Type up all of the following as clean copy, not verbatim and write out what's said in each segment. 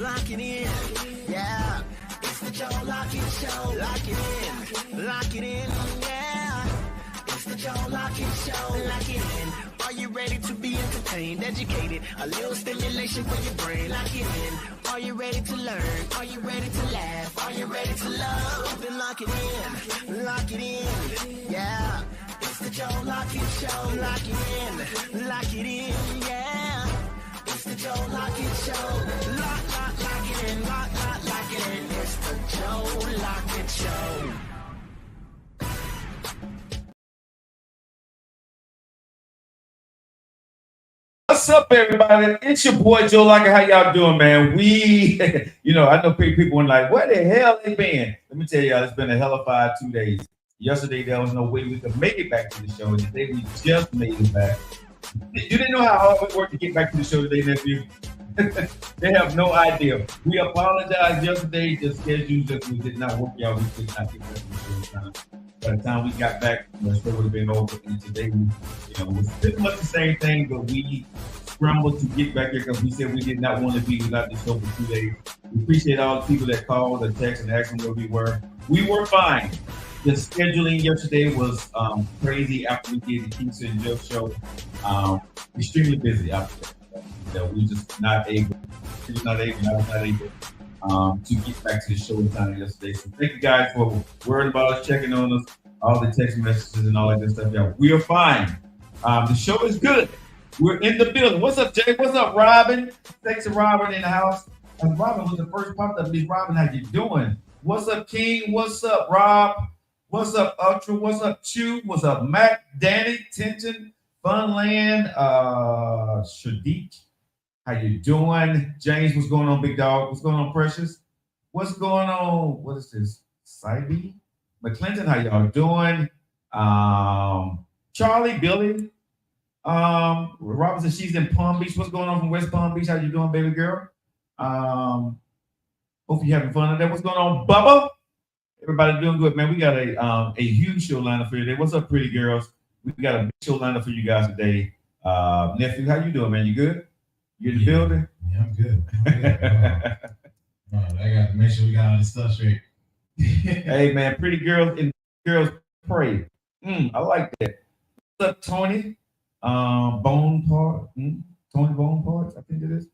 lock it in. Yeah, it's the Joe Lockett Show. Lock it in, lock it in. Yeah, it's the Joe Lockett Show. Lock it in. Are you ready to be entertained, educated? A little stimulation for your brain. Lock it in. Are you ready to learn? Are you ready to laugh? Are you ready to love? Then lock it in, lock it in. Yeah, it's the Joe Lockett Show. Lock it in, lock it in. Yeah, it's the Joe Lockett Show. Lock it in, lock it in. It's the Joe Lockett Show. What's up, everybody? It's your boy Joe Lockett. How y'all doing, man? I know people are like, where the hell they been? Let me tell y'all, it's been a hellified 2 days. Yesterday, there was no way we could make it back to the show. Today, we just made it back. You didn't know how hard we worked to get back to the show today, nephew. They have no idea. We apologized yesterday. The schedule just did not work, y'all. We could not get back to the show in time. By the time we got back, the show would have been over. And today, it was pretty much the same thing, but we scrambled to get back here because we said we did not want to be without the show for 2 days. We appreciate all the people that called and texted and asked where we were. We were fine. The scheduling yesterday was crazy after we did the Keisha and Joe show. Extremely busy after that. We just not able to get back to the show in time yesterday. So thank you guys for worrying about us, checking on us, all the text messages and all that good stuff. Yeah, we are fine. The show is good. We're in the building. What's up, Jay? What's up, Robin? Thanks to Robin in the house. And Robin was the first popped up. Miss Robin, how you doing? What's up, King? What's up, Rob? What's up, Ultra? What's up, Chew? What's up, Mac, Danny, Tension, Funland, Shadiq? How you doing? James, what's going on, big dog? What's going on, Precious? What's going on? What is this? Sybe? McClinton, how y'all doing? Charlie, Billy. Robinson, she's in Palm Beach. What's going on from West Palm Beach? How you doing, baby girl? Hope you're having fun today. What's going on, Bubba? Everybody doing good, man. We got a huge show lineup for you today. What's up, pretty girls? We got a big show lineup for you guys today. Nephew, how you doing, man? You good? You in the building? Yeah, I'm good. I got to make sure we got all this stuff straight. Hey, man, pretty girls and girls pray. I like that. What's up, Tony? Bone Part. Tony Bone Parts, I think it is.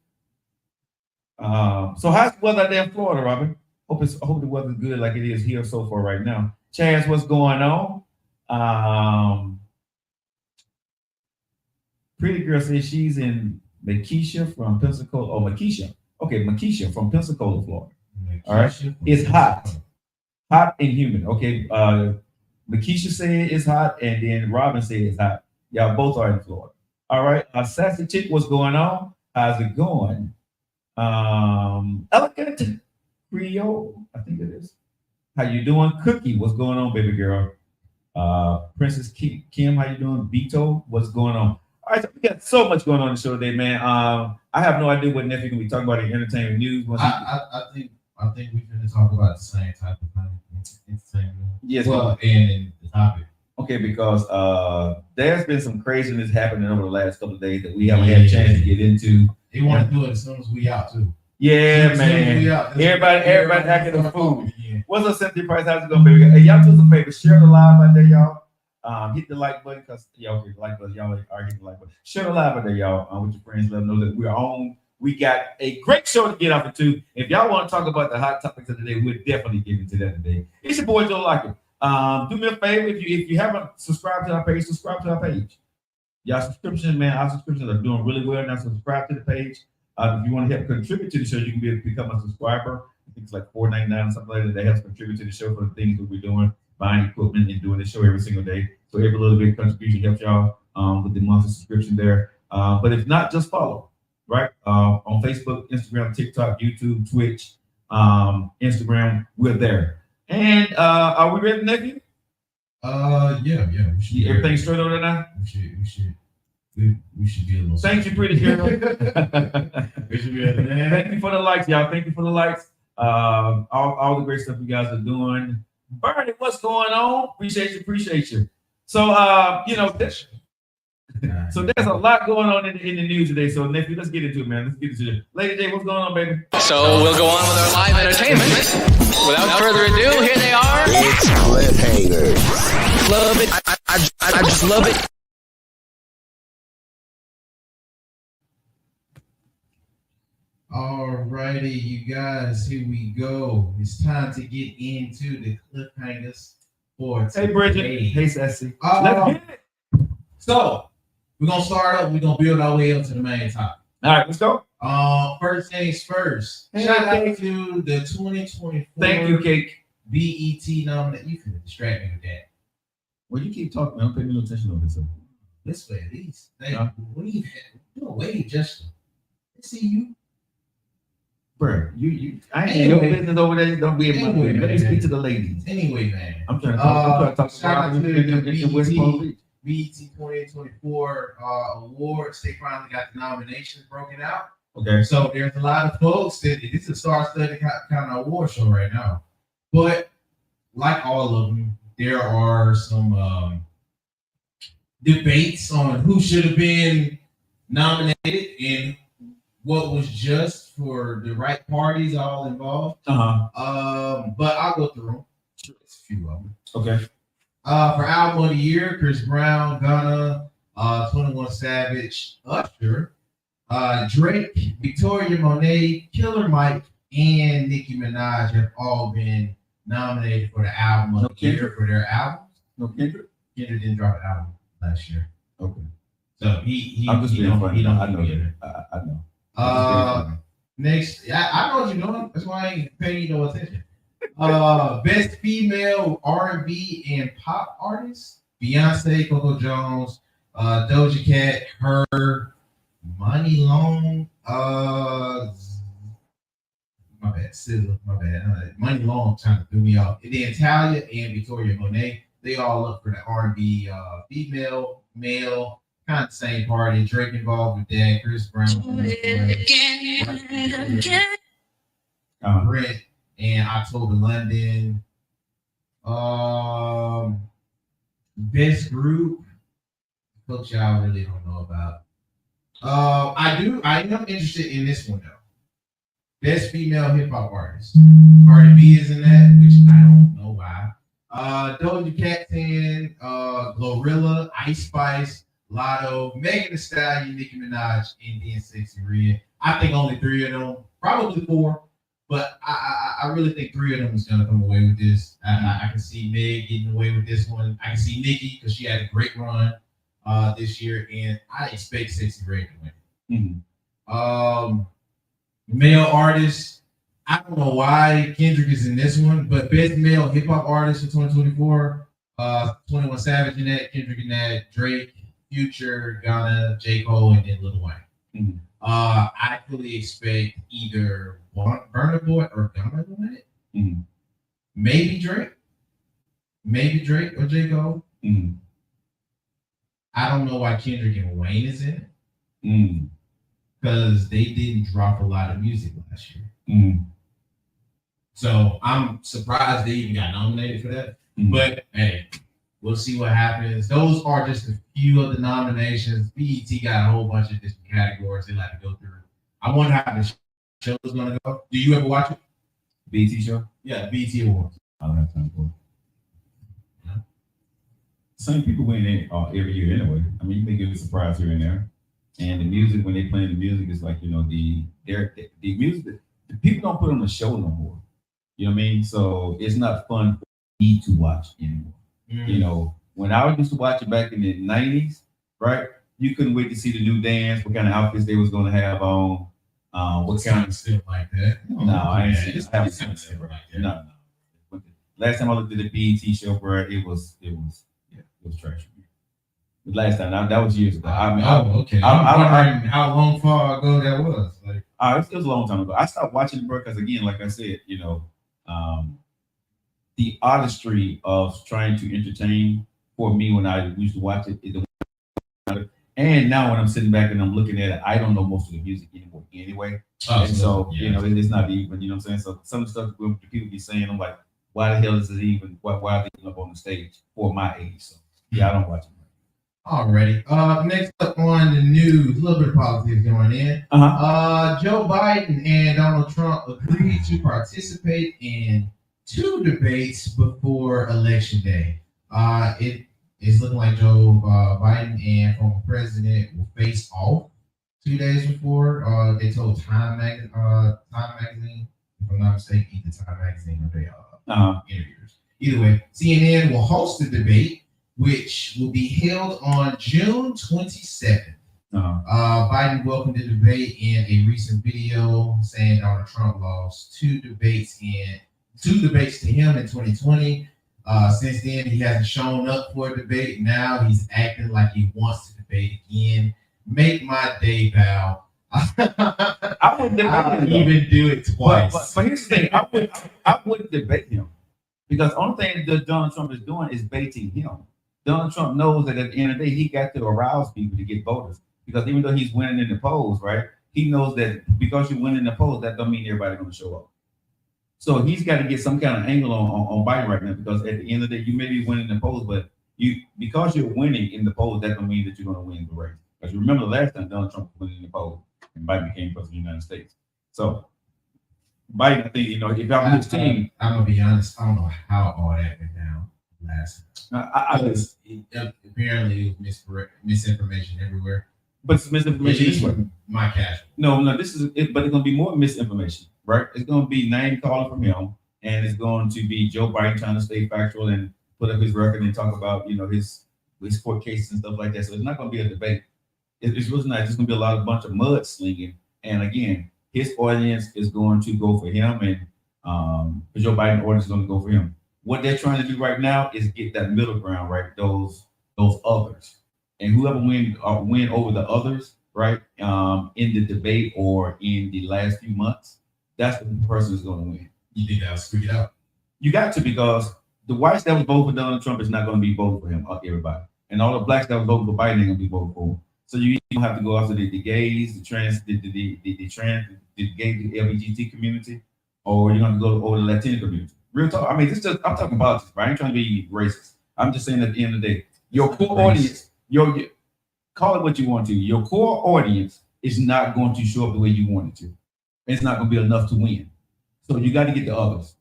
So how's the weather out there in Florida, Robin? Hope the weather's good like it is here so far right now. Chaz, what's going on? Pretty girl says she's in Makisha from Pensacola. Oh, Makisha. Okay, Makisha from Pensacola, Florida. All right. It's hot. Hot and humid. Okay. Makisha said it's hot, and then Robin said it's hot. Y'all both are in Florida. All right. Sassy Chick, what's going on? How's it going? Elegant Creole, I think it is. How you doing? Cookie, what's going on, baby girl? Princess Kim, how you doing? Vito, what's going on? All right, so we got so much going on in the show today, man. I have no idea what nephew gonna be talking about in entertainment news. I think we're gonna talk about the same type of entertainment. Yes. Well, and the topic. Okay, because there's been some craziness happening over the last couple of days that we haven't had a chance to get into. They want to do it as soon as we out too. Yeah, man. Everybody acting a fool. Yeah. What's up, Cynthia Price? How's it going, baby? Hey, y'all do us a favor. Share the live out there, y'all. Hit the like button because y'all hit the like button. Y'all are hitting the like button. Share the live out there, y'all, with your friends. Let them know that we're on. We got a great show to get off into. If y'all want to talk about the hot topics of the day, we're definitely getting to that today. It's your boy Joe Lockett. Do me a favor, if you haven't subscribed to our page, subscribe to our page. Y'all subscriptions, man, our subscriptions are doing really well now. Subscribe to the page. If you want to help contribute to the show, you can be able to become a subscriber. I think it's like $4.99 or something like that. That helps contribute to the show for the things that we're doing, buying equipment and doing the show every single day. So every little bit of contribution helps y'all with the monthly subscription there. But if not, just follow, right? On Facebook, Instagram, TikTok, YouTube, Twitch, Instagram, we're there. And are we ready, nephew? Yeah. We should everything straight over there now? We should be a little. Thank you, pretty girl. We should be able to. Thank you for the likes, y'all. Thank you for the likes. All the great stuff you guys are doing. Bernie, what's going on? Appreciate you. So, So there's a lot going on in the news today. So nephew, let's get into it, man. Let's get into it. Lady J, what's going on, baby? So we'll go on with our live entertainment. Without further ado, here they are. It's cliffhangers. Love it. I just love it. Alrighty, you guys, here we go. It's time to get into the cliffhangers for today. Hey, Bridget. Hey, Sassy. Let's get it. So, we're going to start up. We're going to build our way up to the main topic. All right, let's go. First things first. Hey, Shout out Cake. to the 2024 Thank you, Cake. BET nomination. You can distract me with that. Well, you keep talking. I'm paying no attention on this. This way, at least. Hey, Huh? wave. Do a wave gesture. Let's see you. Bro, I ain't in your business over there. Don't be in my way. Let me speak to the ladies. Anyway, man. I'm trying to talk Shout out to in West Palm Beach. BET 2024 awards. They finally got the nominations broken out. Okay. So there's a lot of folks that this is a star-studded kind of award show right now. But like all of them, there are some debates on who should have been nominated and what was just for the right parties all involved. But I'll go through them. It's a few of them. Okay. For album of the year, Chris Brown, Gunna, 21 Savage, Usher, Drake, Victoria Monet, Killer Mike, and Nicki Minaj have all been nominated for the album of the year for their albums. No Kendrick? Kendrick didn't drop an album last year. Okay. So he I'm just being funny. don't I know it. that. I know. Next, I know what you're doing. That's why I ain't paying you no attention. Best female R&B and pop artist: Beyonce, Coco Jones, Doja Cat, Her, Money Long. My bad, SZA. My bad. Money Long trying to throw me off. And then Talia and Victoria Monet. They all up for the R&B female, male. Kind of the same party. Drake involved with that. Chris Brown. Brent and October London. Best group. Folks y'all really don't know about. I am interested in this one though. Best female hip hop artist. Cardi B is in that, which I don't know why. Doja Cat 10, Glorilla, Ice Spice, Lotto, Megan Thee Stallion, Nicki Minaj, and then Sexy Red. I think only 3 of them, probably 4, but I really think 3 of them is gonna come away with this. I can see Meg getting away with this one. I can see Nicki because she had a great run this year, and I expect Sexy Red to win. Mm-hmm. Male artist, I don't know why Kendrick is in this one, but best male hip hop artist for 2024, 21 Savage in that, Kendrick in that, Drake, Future, Gunna, J. Cole, and then Lil Wayne. Mm-hmm. I fully expect either Burna Boy or Gunna to win it. Mm-hmm. Maybe Drake or J. Cole. Mm-hmm. I don't know why Kendrick and Wayne is in it. Mm-hmm. Because they didn't drop a lot of music last year. Mm-hmm. So I'm surprised they even got nominated for that. Mm-hmm. But hey, we'll see what happens. Those are just a few of the nominations. BET got a whole bunch of different categories they like to go through. I wonder how the show is going to go. Do you ever watch it? BET show? Yeah, BET Awards. I don't have time for it. Yeah. Same people win it every year anyway. I mean, you may get a surprise here and there. And the music, when they play the music, is like, the music, the people don't put on the show no more. You know what I mean? So it's not fun for me to watch anymore. Mm-hmm. When I used to watch it back in the 90s, right? You couldn't wait to see the new dance, what kind of outfits they was going to have on. What kind of stuff like that? No, I ain't seen it. I haven't seen it like that. No. Last time I looked at the BET show, bro, it was trash. The last time, that was years ago. Okay. I'm how long far ago that was. It was a long time ago. I stopped watching it, bro, because again, like I said, the artistry of trying to entertain for me when I used to watch it, and now when I'm sitting back and I'm looking at it, I don't know most of the music anymore anyway. It's not even, you know what I'm saying? So some of the stuff the people be saying, I'm like, why the hell is it even, why are they even up on the stage for my age? So yeah, I don't watch it. Alrighty. Next up on the news, a little bit of politics going in. Joe Biden and Donald Trump agreed to participate in 2 debates before Election Day. It is looking like Joe Biden and former president will face off 2 days before. They told Time Magazine, if I'm not mistaken, either Time Magazine or they interviewers. Either way, CNN will host the debate, which will be held on June 27th. Biden welcomed the debate in a recent video, saying Donald Trump lost 2 debates to him in 2020. Since then, he hasn't shown up for a debate. Now he's acting like he wants to debate again. Make my day, Val. I wouldn't debate him. Even do it twice. But here's the thing: I wouldn't debate him because the only thing that Donald Trump is doing is baiting him. Donald Trump knows that at the end of the day, he got to arouse people to get voters. Because even though he's winning in the polls, right? He knows that because you're winning the polls, that don't mean everybody's going to show up. So he's got to get some kind of angle on Biden right now. Because at the end of the day, you may be winning the polls, but because you're winning in the polls, that don't mean that you're going to win the race. Because you remember the last time Donald Trump was winning in the polls and Biden became president of the United States. So Biden, I think, if I'm his team, I'm gonna be honest. I don't know how all that went down last time. Apparently it was misinformation everywhere. But it's misinformation this way. My cash. No, this is it, but it's gonna be more misinformation, right? It's gonna be name calling from him, and it's going to be Joe Biden trying to stay factual and put up his record and talk about his court cases and stuff like that. So it's not gonna be a debate. It's really not. It's gonna be a bunch of mud slinging. And again, his audience is going to go for him, and the Joe Biden audience is going to go for him. What they're trying to do right now is get that middle ground, right? Those others, and whoever win over the others, right? In the debate or in the last few months, that's the person who's going to win. You think that'll squeak it out? You got to, because the whites that was voting for Donald Trump is not going to be voting for him, everybody, and all the blacks that was voting for Biden ain't going to be voting for him. So you have to go after the gays, the trans, the gay, the LGBT community, or you're going to go over the Latino community. Real talk. I mean, I'm talking politics, right? I ain't trying to be racist. I'm just saying at the end of the day, your core audience, call it what you want to. Your core audience is not going to show up the way you want it to. It's not going to be enough to win. So you got to get the others.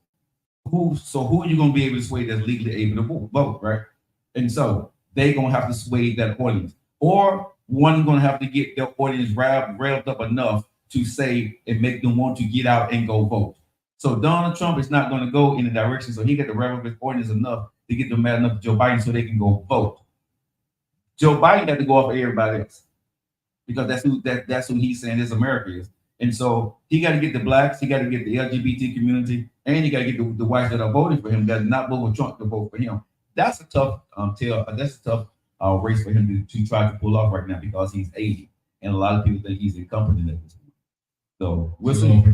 Who are you going to be able to sway that's legally able to vote, right? And so they're going to have to sway that audience. Or one going to have to get their audience revved up enough to say and make them want to get out and go vote. So Donald Trump is not going to go in the direction. So he got to rev up his audience enough to get them mad enough to Joe Biden so they can go vote. Joe Biden got to go off of everybody else because that's who he's saying this America is. And so he got to get the blacks, he got to get the LGBT community, and he got to get the whites that are voting for him that not vote for Trump to vote for him. That's a tough race for him to try to pull off right now because he's 80, and a lot of people think he's incompetent at this point. So we'll see.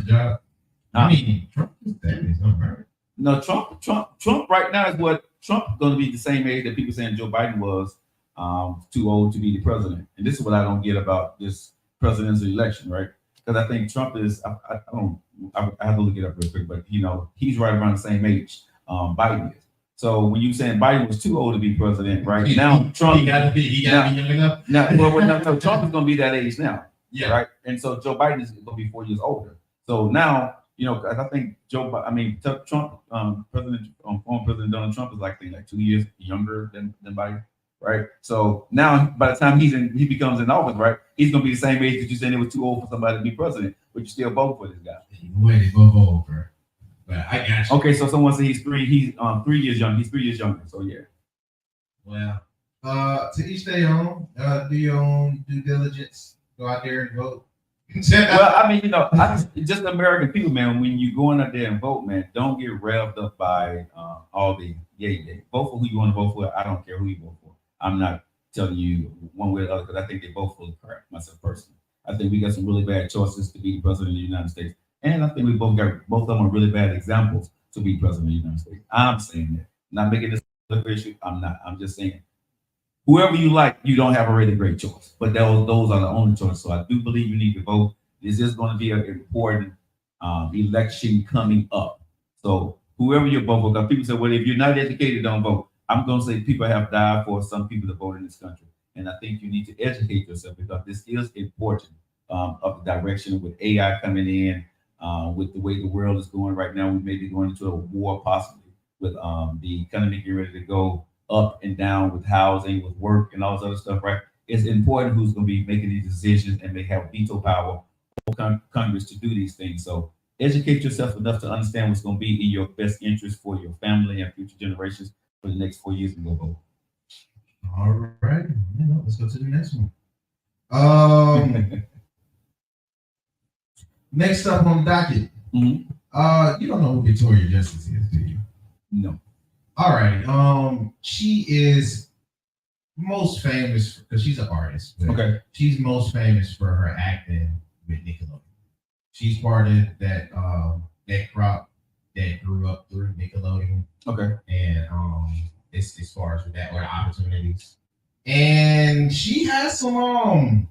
I mean, Trump is that. No, Trump right now is what Trump going to be the same age that people saying Joe Biden was too old to be the president. And this is what I don't get about this presidential election, right? Because I think Trump is, I have to look it up real quick, but he's right around the same age Biden is. So when you saying Biden was too old to be president, right? Now Trump he got to be young enough. No, Trump is going to be that age now, right? And so Joe Biden is going to be 4 years older. So now, I think Trump, former President Donald Trump is like 2 years younger than Biden, right? So now, by the time he becomes in office, right, he's going to be the same age that you said it was too old for somebody to be president, but you still vote for this guy. Wait, they both over. But I got you. Okay, so someone said he's 3 years young. He's 3 years younger. So yeah. Well, to each their own. Do your own due diligence. Go out there and vote. Well, I mean, just American people, man. When you go out there and vote, man, don't get revved up by all the yay. Vote for who you want to vote for. I don't care who you vote for. I'm not telling you one way or the other because I think they both full of crap. Myself personally, I think we got some really bad choices to be the president of the United States. And I think both of them are really bad examples to be president of the United States. I'm saying that. Not making this a issue. I'm not. I'm just saying, whoever you like, you don't have a really great choice. But those are the only choice. So I do believe you need to vote. This is going to be an important election coming up. So whoever you vote for, because people say, well, if you're not educated, don't vote. I'm going to say people have died for some people to vote in this country. And I think you need to educate yourself because this is important of the direction with AI coming in, with the way the world is going right now. We may be going into a war possibly with the economy getting ready to go up and down with housing, with work, and all this other stuff, right? It's important who's going to be making these decisions and may have veto power over Congress to do these things. So educate yourself enough to understand what's going to be in your best interest for your family and future generations for the next 4 years and go forward. All right, let's go to the next one. Next up on the docket. Mm-hmm. You don't know who Victoria Justice is, do you? No. All right. She is most famous because she's an artist. Okay. She's most famous for her acting with Nickelodeon. She's part of that that crop that grew up through Nickelodeon. Okay. And it's as far as with that or opportunities. And she has some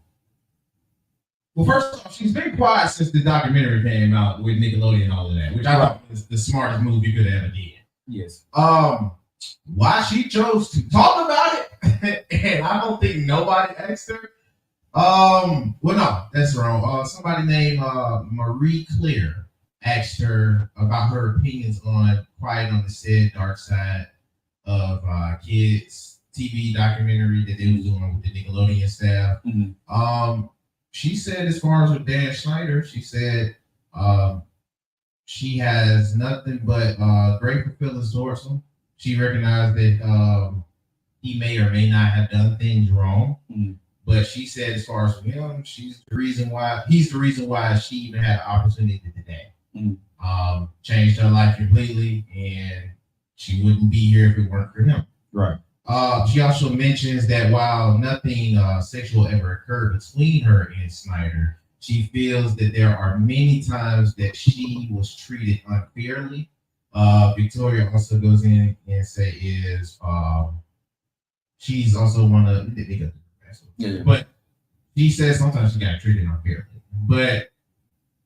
well, first off, she's been quiet since the documentary came out with Nickelodeon and all of that, which I thought was the smartest move you could have ever did. Yes. Why she chose to talk about it, and I don't think nobody asked her. Well, no, that's wrong. Somebody named Marie Claire asked her about her opinions on Quiet on the Set, Dark Side of Kids TV documentary that they was doing with the Nickelodeon staff. Mm-hmm. She said, as far as with Dan Schneider, she said she has nothing but grateful feelings towards him. She recognized that he may or may not have done things wrong. Mm-hmm. But she said, as far as him, he's the reason why she even had an opportunity today. Mm-hmm. Changed her life completely, and she wouldn't be here if it weren't for him. Right. She also mentions that while nothing sexual ever occurred between her and Snyder, she feels that there are many times that she was treated unfairly. Victoria also goes in and say she's also one of but she says sometimes she got treated unfairly. But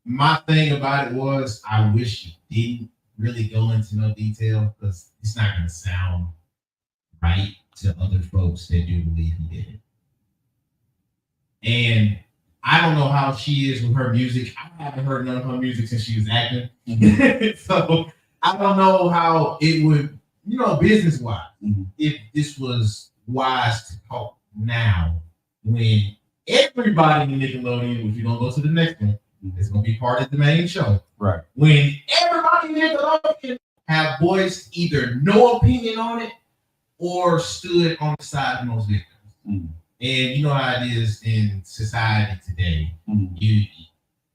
my thing about it was I wish she didn't really go into no detail because it's not going to sound right to other folks that do believe he did it. And I don't know how she is with her music. I haven't heard none of her music since she was acting. Mm-hmm. So I don't know how it would, business-wise, mm-hmm. if this was wise to talk now when everybody in Nickelodeon, if you don't go to the next one, it's going to be part of the main show. Right. When everybody in Nickelodeon have voiced either no opinion on it or stood on the side of most victims. Mm-hmm. And you know how it is in society today. Mm-hmm.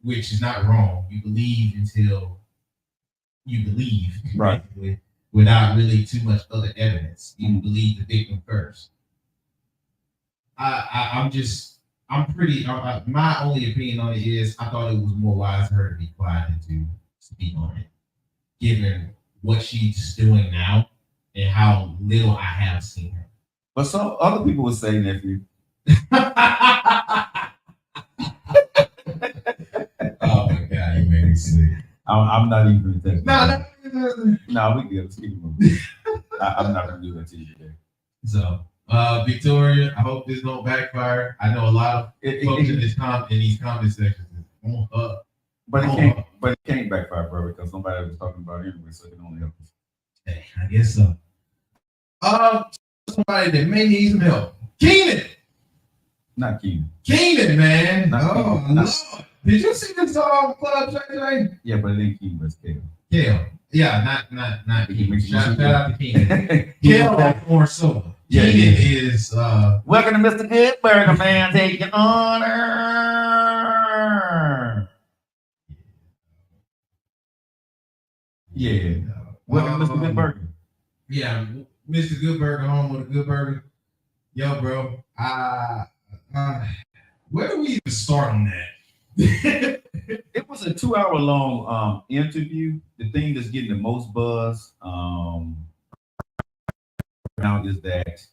Which is not wrong. You believe until you believe, right? Without really too much other evidence. You believe the victim first. My only opinion on it is I thought it was more wise for her to be quiet than to speak on it, given what she's doing now and how little I have seen her. But some other people would say, nephew. Oh my God, you made me sick. I'm not even going to No, we good. Let's keep it moving. I'm not going to do that to you today. So, Victoria, I hope this don't backfire. I know a lot of folks in these comment sections is on her. But it can't backfire, bro, because nobody was talking about it anyway, so it can only help us. Hey, I guess so. Somebody that may need some help. Keenan. Not Keenan. Keenan, man. Not Lord. Did you see this Club Track today? Yeah, but it ain't Keenan, but it's Kale. Kale. Yeah, not Keenan. Shout out to Keenan. Kale like more so. Yeah, Keenan is welcome to Mr. Good Burger, man. Taking honor. Yeah. Welcome to Mr. Good Burger. Yeah, Mr. Good Burger, home with a good burger. Yo, bro. Where do we even start on that? It was a 2-hour long interview. The thing that's getting the most buzz now is that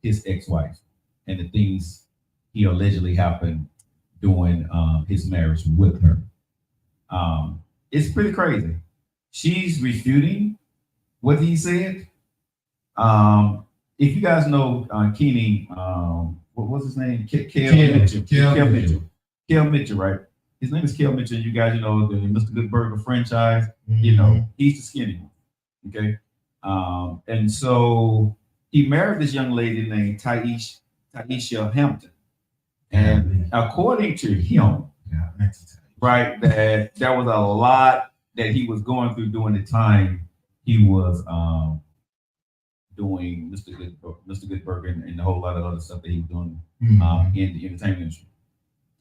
his ex-wife and the things he allegedly happened during his marriage with her. It's pretty crazy. She's refuting what he said. if you guys know Kenny, what was his name? Kel Mitchell, right? His name is Kel Mitchell. You guys, the Mr. Good Burger franchise. He's the skinny one. Okay. And so he married this young lady named Taisha Hampton. And according to him, right, that there was a lot that he was going through during the time he was doing Mr. Good Burger and a whole lot of other stuff that he was doing in the entertainment industry.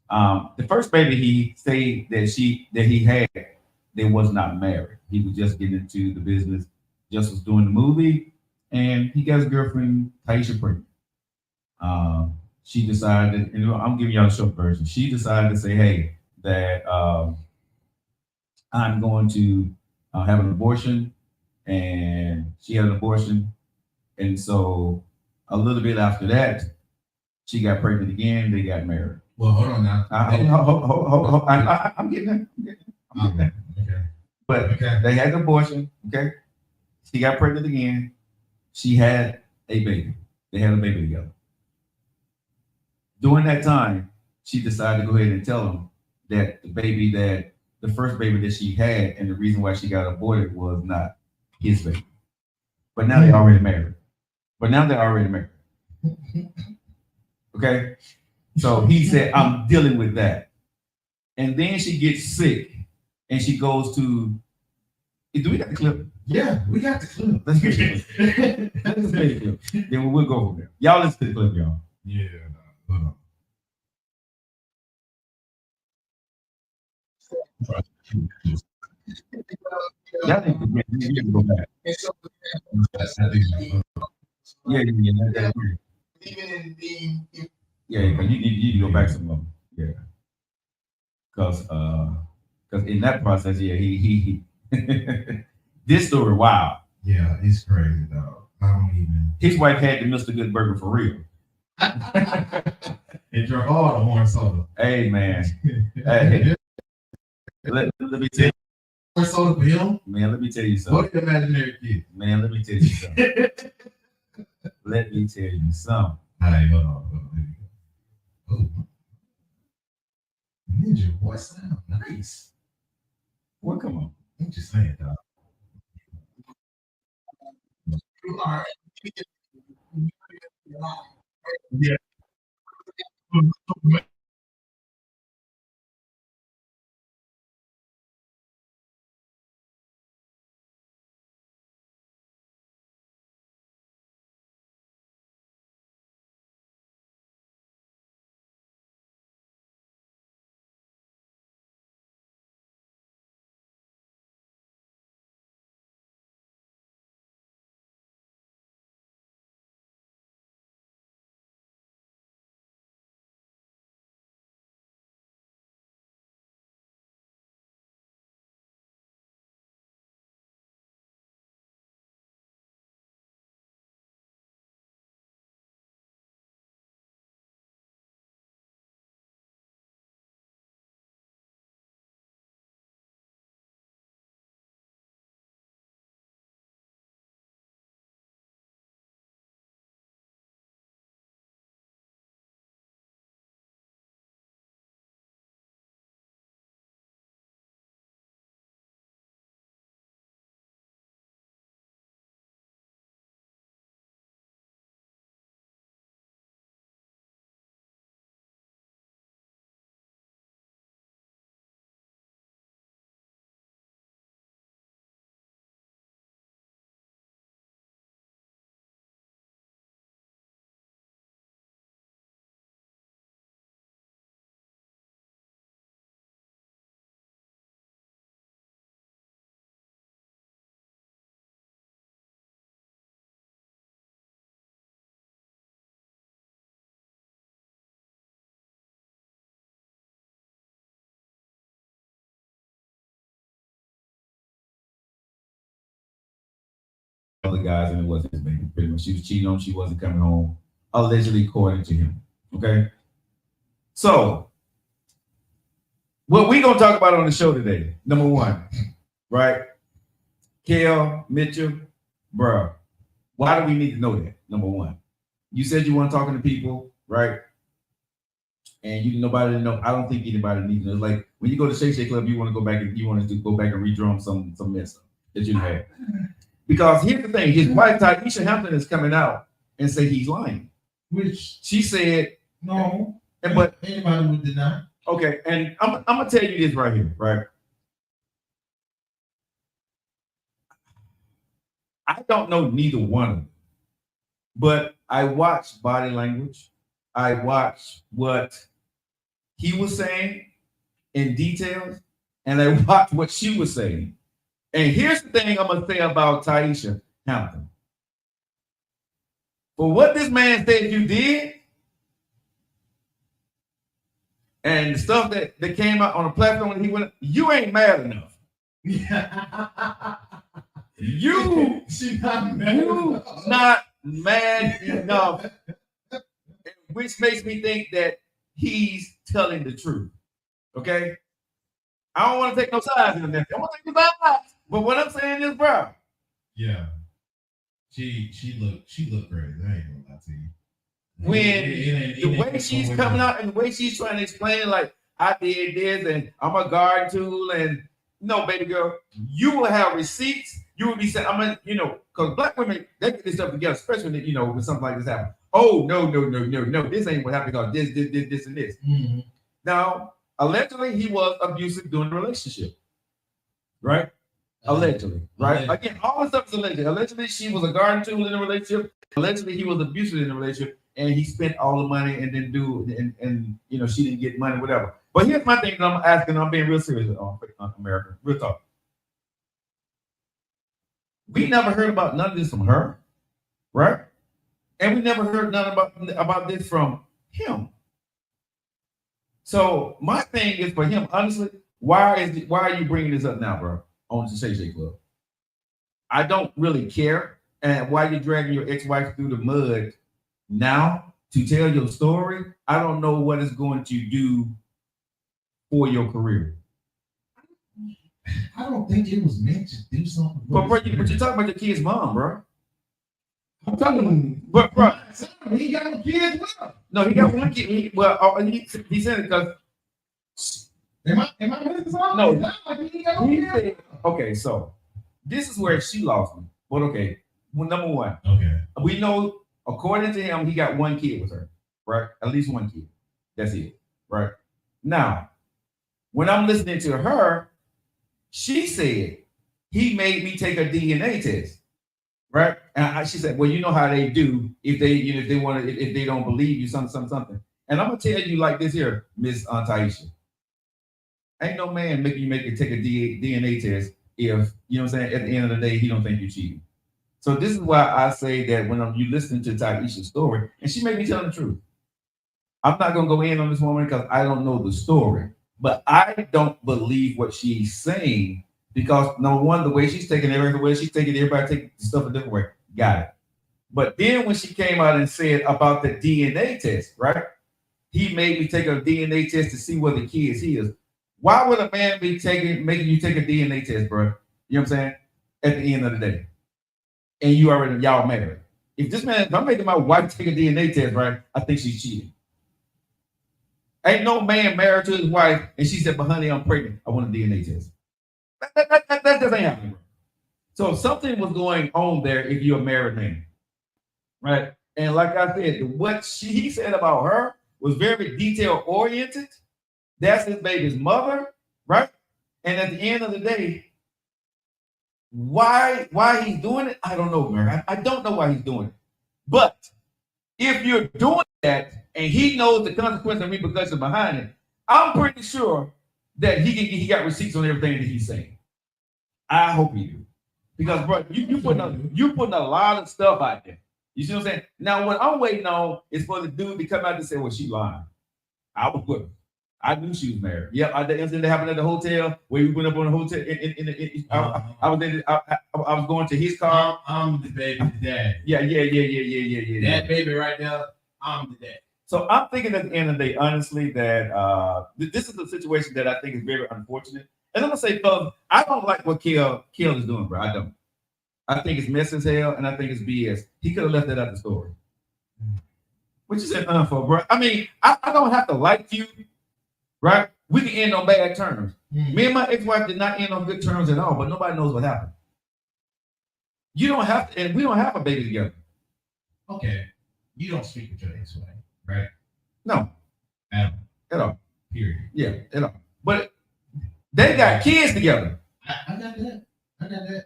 The first baby he said that he had, they was not married. He was just getting into the business, just was doing the movie, and he got his girlfriend Taisha pregnant. She decided, I'm giving y'all the short version. She decided to say, hey, that I'm going to have an abortion, and she had an abortion. And so a little bit after that, she got pregnant again. They got married. Well, hold on now. I'm getting it. Okay. But they had an abortion. Okay. She got pregnant again. She had a baby. They had a baby together. During that time, she decided to go ahead and tell him that the first baby that she had and the reason why she got aborted was not his baby. But now they're already married. Okay. So he said, I'm dealing with that. And then she gets sick and she goes to, do we got the clip? Yeah, we got the clip. Let's play the clip. Then we'll go from there. Y'all listen to the clip, y'all. Yeah, hold on. Y'all need to go back. Yeah, because you need to go back some more. Yeah. Because in that process, yeah, he this story, wow. Yeah, it's crazy, dog. I don't even. His wife had the Mr. Good Burger for real. It drank all the orange soda. Hey, man. Hey, let me tell you. Orange soda for him? Man, let me tell you something. What the imaginary kid? Man, let me tell you something. Let me tell you something. All right, hold on. Oh. Ninja, boy, sound nice. Well, come on. I'm just saying, dog. Yeah. Other guys, and it wasn't his baby. Pretty much, she was cheating on him. She wasn't coming home, allegedly, according to him. Okay. So, what we gonna talk about on the show today? Number one, right? Kel Mitchell, bro. Why do we need to know that? Number one, you said you weren't talking to people, right? And nobody know. I don't think anybody needs to know. It's like when you go to Shay Shay Club, you want to go back and redrum some mess that you had. Because here's the thing: his wife Taisha Hampton is coming out and say he's lying, which she said no. But anybody would deny. Okay, and I'm gonna tell you this right here, right? I don't know neither one of them, but I watched body language. I watched what he was saying in details, and I watched what she was saying. And here's the thing I'm gonna say about Taisha Hampton. For what this man said you did, and the stuff that came out on the platform when he went, you ain't mad enough. She's not mad enough, which makes me think that he's telling the truth. Okay, I don't want to take no sides in this. I want to take no sides, but what I'm saying is, bro. Yeah, she looked great. I ain't gonna lie to you. When the way she's coming out and the way she's trying to explain, like I did this and I'm a guard tool, and no, baby girl, you will have receipts. You will be saying, I'm gonna, because black women, they get this stuff together, especially when, when something like this happens. Oh, no, this ain't what happened because this, and this. Mm-hmm. Now, allegedly, he was abusive during the relationship, right? Allegedly, right? Again, all this stuff is alleged. Allegedly, she was a garden tool in the relationship. Allegedly, he was abusive in the relationship, and he spent all the money and didn't and she didn't get money, whatever. But here's my thing that I'm asking. I'm being real serious on America. Real talk. We never heard about none of this from her, right? And we never heard none about this from him. So my thing is for him, honestly, why are you bringing this up now, bro? On the Shay Shay Club. I don't really care. And why you're dragging your ex-wife through the mud now to tell your story, I don't know what it's going to do for your career. I don't think it was meant to do something. But bro, you're talking about your kid's mom, bro. I'm talking about, bro, he got no kids with him. No, he got one kid. He said it because. Am I missing something? No. He got no kids. Okay, so this is where she lost me. But okay, well, number one. Okay. We know, according to him, he got one kid with her, right? At least one kid. That's it, right? Now, when I'm listening to her, she said, he made me take a DNA test, right? And she said, well, you know how they do if they don't believe you, something. And I'm gonna tell you like this here, Miss Taisha. Ain't no man making you take a DNA test if, you know what I'm saying, at the end of the day, he don't think you're cheating. So this is why I say that when you listen to Taisha's story, and she may be telling the truth. I'm not gonna go in on this woman because I don't know the story. But I don't believe what she's saying because number one, the way she's taking everybody taking the stuff a different way. Got it. But then when she came out and said about the DNA test, right? He made me take a DNA test to see where the kid is his. Why would a man be making you take a DNA test, bro? You know what I'm saying? At the end of the day. And y'all married. If I'm making my wife take a DNA test, right? I think she's cheating. Ain't no man married to his wife and she said, but honey, I'm pregnant. I want a DNA test. That just ain't happening. So something was going on there if you're a married man. Right? And like I said, what he said about her was very detail oriented. That's his baby's mother, right? And at the end of the day, why he's doing it, I don't know, man. I don't know why he's doing it. But if you're doing that, and he knows the consequence and repercussions behind it, I'm pretty sure that he got receipts on everything that he's saying. I hope he do. Because, bro, you putting a lot of stuff out there. You see what I'm saying? Now, what I'm waiting on is for the dude to come out and say, well, she lying. I was with her. I knew she was married. Yep, the incident that happened at the hotel where we went up on the hotel. I was going to his car. I'm the baby's dad. Yeah. That baby right there, I'm the dad. So I'm thinking at the end of the day, honestly, that this is a situation that I think is very unfortunate. And I'm gonna say, fellas, I don't like what Kel is doing, bro. I don't. I think it's mess as hell, and I think it's BS. He could have left that out the story. Which is unfair, bro. I mean, I don't have to like you, right? We can end on bad terms. Me and my ex-wife did not end on good terms at all, but nobody knows what happened. You don't have to, and we don't have a baby together. Okay. You don't speak with your ex-wife, right? No. At all. Period. Yeah, at all. But they got kids together. I got that.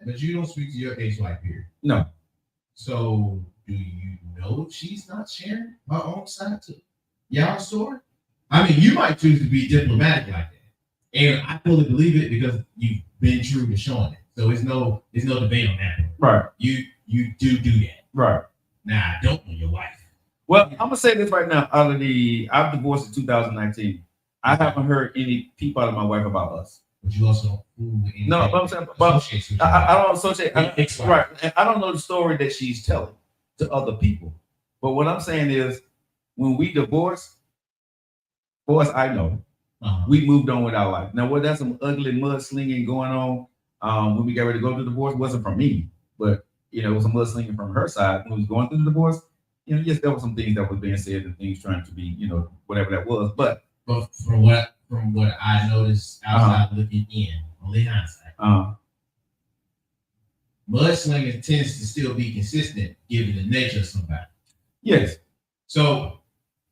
But you don't speak to your ex-wife, period. No. So do you know she's not sharing her own side to y'all story? I mean, you might choose to be diplomatic like that. And I fully believe it because you've been true to showing it. So there's no debate on that one. Right. You do that. Right. Now I don't know your wife. Well, I'm gonna say this right now. I've divorced in 2019. I haven't heard any peep out of my wife about us. But you also don't fool with anything. No, but I'm saying, but I don't associate. Right. And I don't know the story that she's telling to other people. But what I'm saying is, when we divorced, for us, I know we moved on with our life. Now, was that some ugly mudslinging going on when we got ready to go through the divorce? It wasn't from me, but it was some mudslinging from her side when we was going through the divorce. Yes, there were some things that was being said and things trying to be, whatever that was. But from what I noticed outside looking in, only hindsight, mudslinging tends to still be consistent given the nature of somebody. Yes. So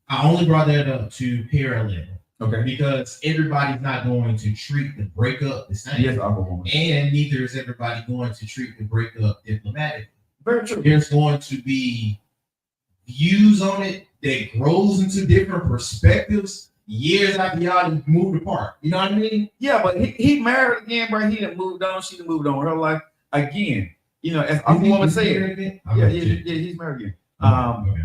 I only brought that up to parallel. Okay. Because everybody's not going to treat the breakup the same. Yes, and neither is everybody going to treat the breakup diplomatically. Very true. There's going to be views on it that grows into different perspectives years after y'all moved apart. You know what I mean? Yeah, but he married again, bro. He done moved on. She done moved on with her life again. As Uncle Woman said. Yeah, he's married again. Okay.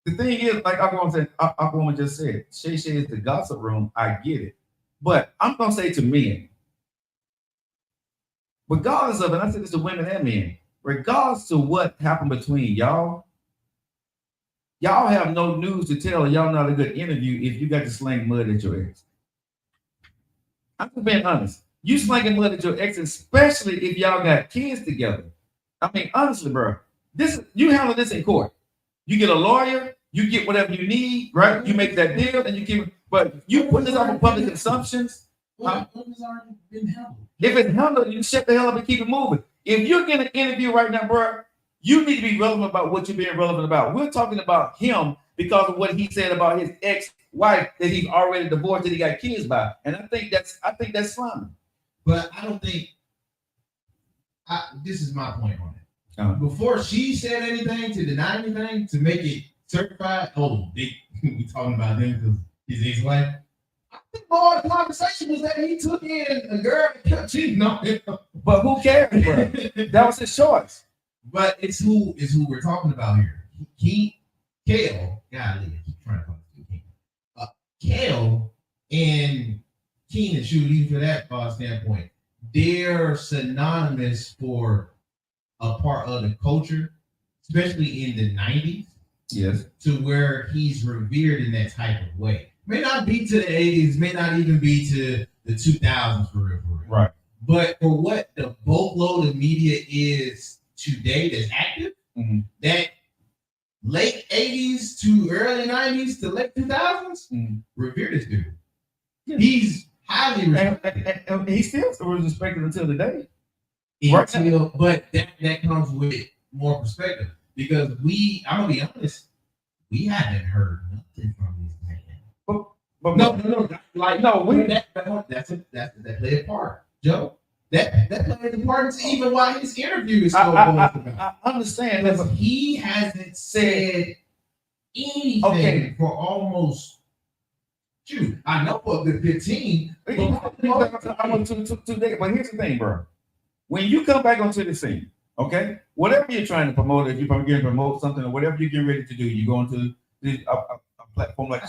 The thing is, like Uncle Woman just said, Shay is the gossip room. I get it. But I'm going to say to men, regardless of it, I said this to women and men, regardless to what happened between y'all have no news to tell. Y'all not a good interview if you got to sling mud at your ex. I'm just being honest. You slinging mud at your ex, especially if y'all got kids together. I mean, honestly, bro, you handle this in court. You get a lawyer, you get whatever you need, right? You make that deal, and you keep it. But you put this off of public consumptions. What has already been handled? If it's handled, you shut the hell up and keep it moving. If you're getting an interview right now, bro, you need to be relevant about what you're being relevant about. We're talking about him because of what he said about his ex-wife that he's already divorced, that he got kids by, and I think that's slimy. But I don't think. This is my point on it. Before she said anything to deny anything to make it certified, we talking about him because his ex-wife. I think more the conversation was that he took in a girl and kept cheating on him. But who cares, bro? That was his choice. But it's who we're talking about here. Kale, golly, I keep trying to call it Kale and Keenan, even for that standpoint, they're synonymous for a part of the culture, especially in the 90s. Yes. To where he's revered in that type of way. May not be to the 80s, may not even be to the 2000s for real. Right. But for what the boatload of media is today that's active, that late 80s to early 90s to late 2000s, revere this dude. Yeah. He's highly respected. And he still was respected until today. But that comes with more perspective. Because I'm gonna be honest, we haven't heard nothing from this man. But no. Like that played a part, Joe. That played a part into even why his interview is so I understand because he hasn't said anything for almost. Shoot, I know for the 15. But here's the thing, bro. When you come back onto the scene, okay, whatever you're trying to promote, if you're going to promote something or whatever you're getting ready to do, you go into a platform like the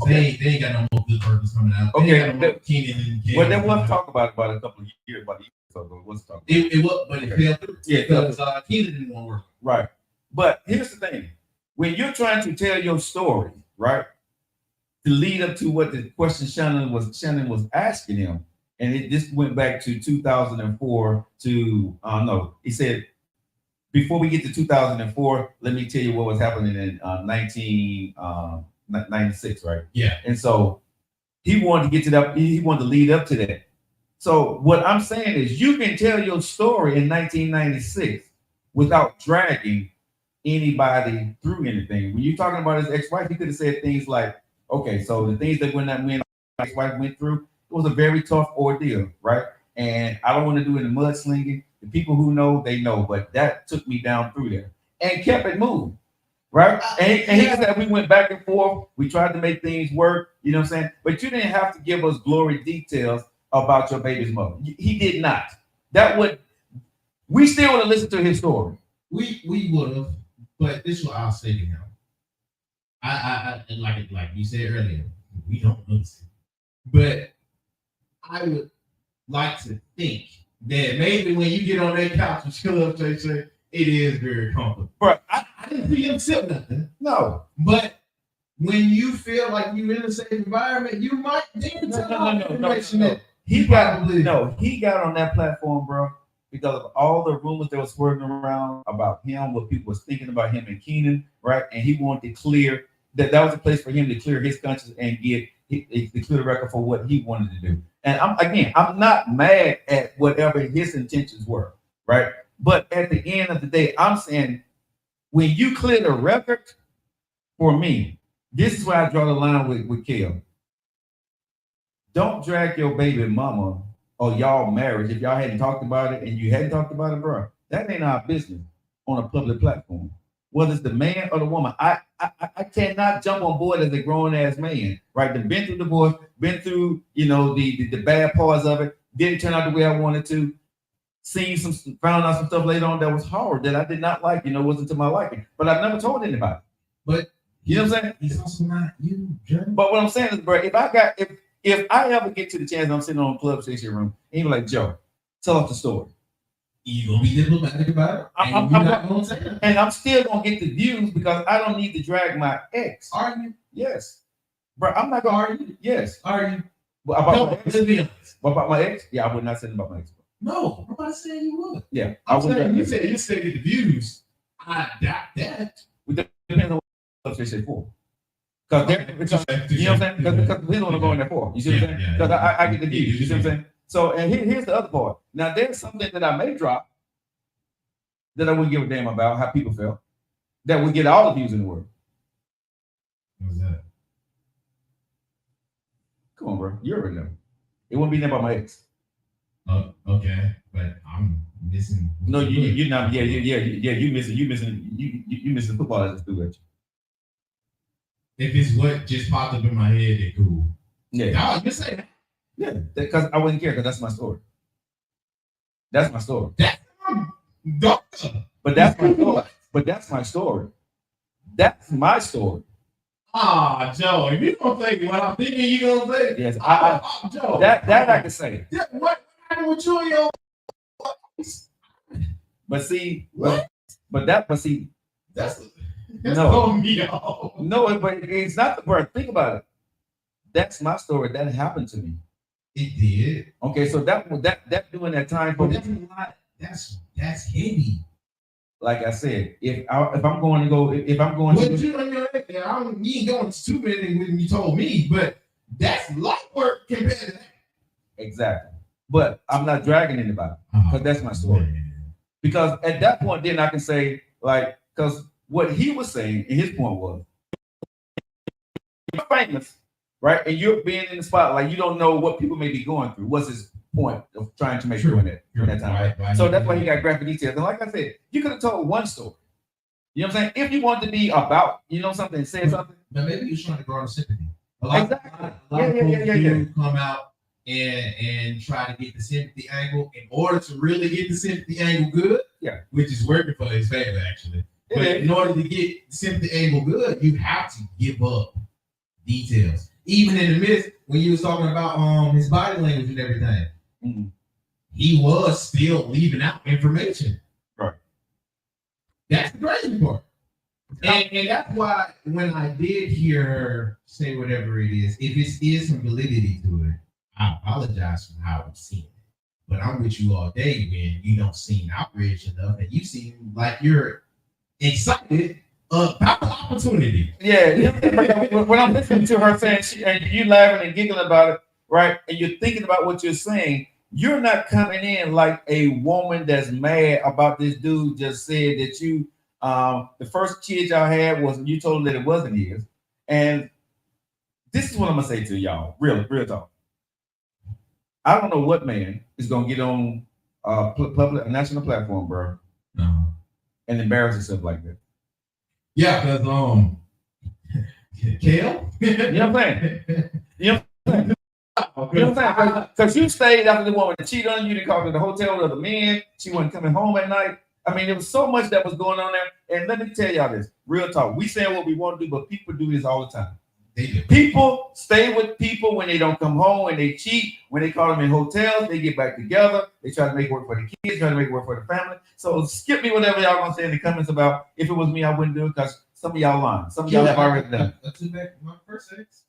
They ain't got no more good burgers coming out. Okay, well, then we'll talk about a couple of years, about a year or so ago. Let's talk. It was, but it fell through. Yeah, because Keenan didn't want to work. Right, but here's the thing: when you're trying to tell your story, right, to lead up to what the question Shannon was asking him, and this went back to 2004 to no, he said before we get to 2004, let me tell you what was happening in 1996, right? Yeah. And so he wanted to get to that. He wanted to lead up to that. So what I'm saying is, you can tell your story in 1996 without dragging anybody through anything. When you're talking about his ex-wife, he could have said things like, "Okay, so the things that when my ex-wife went through, it was a very tough ordeal, right? And I don't want to do any mudslinging. The people who know, they know, but that took me down through there and kept it moving." Right. And he said we went back and forth. We tried to make things work. You know what I'm saying? But you didn't have to give us glory details about your baby's mother. He did not. That would, we still want to listen to his story. We would have, but this is what I'll say to him. I like you said earlier, we don't listen. But I would like to think that maybe when you get on that couch and chill up, say, it is very comfortable. But I didn't see him sip nothing. No. But when you feel like you're in a safe environment, you might no. He got on that platform, bro, because of all the rumors that was swirling around about him, what people was thinking about him and Keenan, right? And he wanted to clear that was a place for him to clear his conscience and get to clear the record for what he wanted to do. And I'm not mad at whatever his intentions were, right? But at the end of the day, I'm saying when you clear the record, for me, this is where I draw the line with Kel. Don't drag your baby mama or y'all marriage if y'all hadn't talked about it and you hadn't talked about it, bro. That ain't our business on a public platform. Whether it's the man or the woman, I cannot jump on board as a grown ass man, right? They've been through divorce, been through the bad parts of it, didn't turn out the way I wanted to. Found out some stuff later on that was hard that I did not like, wasn't to my liking. But I've never told anybody. But you know what I'm saying? He's also not you, Jeremy. But what I'm saying is, bro, if I ever get to the chance, I'm sitting on a club station room, and you're like, Joe, tell us the story. You gonna be diplomatic about it? And I'm still gonna get the views because I don't need to drag my ex. Are you? Yes, bro. I'm not gonna argue. Yes, are you? About my ex? Yeah, I would not say about my ex. No, nobody said you would. Yeah, I would. You said the views. I doubt that. It depends on what they say for. Because you know what I'm saying? Because we don't want to go in there for. You see what I'm saying? Because I get the views. You see what I'm saying? So, and here's the other part. Now, there's something that I may drop that I wouldn't give a damn about how people felt. That would get all the views in the world. What's that? Come on, bro. You already know. It wouldn't be there about my ex. Okay, but I'm missing. No, you're not. Yeah. You missing football as a student. If it's what just popped up in my head, then cool. Yeah. You say that. Yeah, because I wouldn't care because that's my story. That's my story. But that's my story. But that's my story. That's my story. Ah, Joe, if you don't think what I'm thinking, you gonna say. Yes, Joe. That I can say. Yeah, what happened with you and your? But see, what? But see, that's no, me no, but it's not the part. Think about it. That's my story. That happened to me. It did. Okay, so that during that time, but that's a lot. That's heavy. Like I said, if I'm going to go, you ain't going stupid when you told me, but that's light work compared to that. Exactly. But I'm not dragging anybody because that's my story. Man. Because at that point, then I can say, like, because what he was saying, and his point was, you're famous, right? And you're being in the spotlight, you don't know what people may be going through. What's his point of trying to make sure during that time? Right? So that's why he got graphic details. And like I said, you could have told one story. You know what I'm saying? If you wanted to be about, something, and say something. But maybe you're trying to garner sympathy. A lot of folks come out and try to get the sympathy angle in order to really get the sympathy angle good. Yeah. Which is working for his favor, actually. But in order to get the sympathy angle good, you have to give up details. Even in the midst, when you was talking about his body language and everything, he was still leaving out information. Right. That's the crazy part. And that's why when I did hear her say whatever it is, if it is some validity to it, I apologize for how I've seen it. But I'm with you all day when you don't seem outraged enough and you seem like you're excited about the opportunity. Yeah, when I'm listening to her saying and you laughing and giggling about it, right? And you're thinking about what you're saying, you're not coming in like a woman that's mad about this dude just said that you the first kid y'all had was you told him that it wasn't his. And this is what I'm gonna say to y'all, real talk. I don't know what man is gonna get on public national platform, bro, and embarrass himself like that. Yeah, because Kale, you know what I'm saying? You know what I'm saying? Because you stayed after the woman that cheated on you, they called her the hotel with other men. She wasn't coming home at night. I mean, there was so much that was going on there. And let me tell y'all this, real talk. We saying what we want to do, but people do this all the time. People stay with people when they don't come home, when they cheat, when they call them in hotels, they get back together. They try to make work for the kids, try to make work for the family. So skip me whatever y'all gonna say in the comments about if it was me, I wouldn't do it because some of y'all lying. Some of y'all have already done it. I took back my first ex.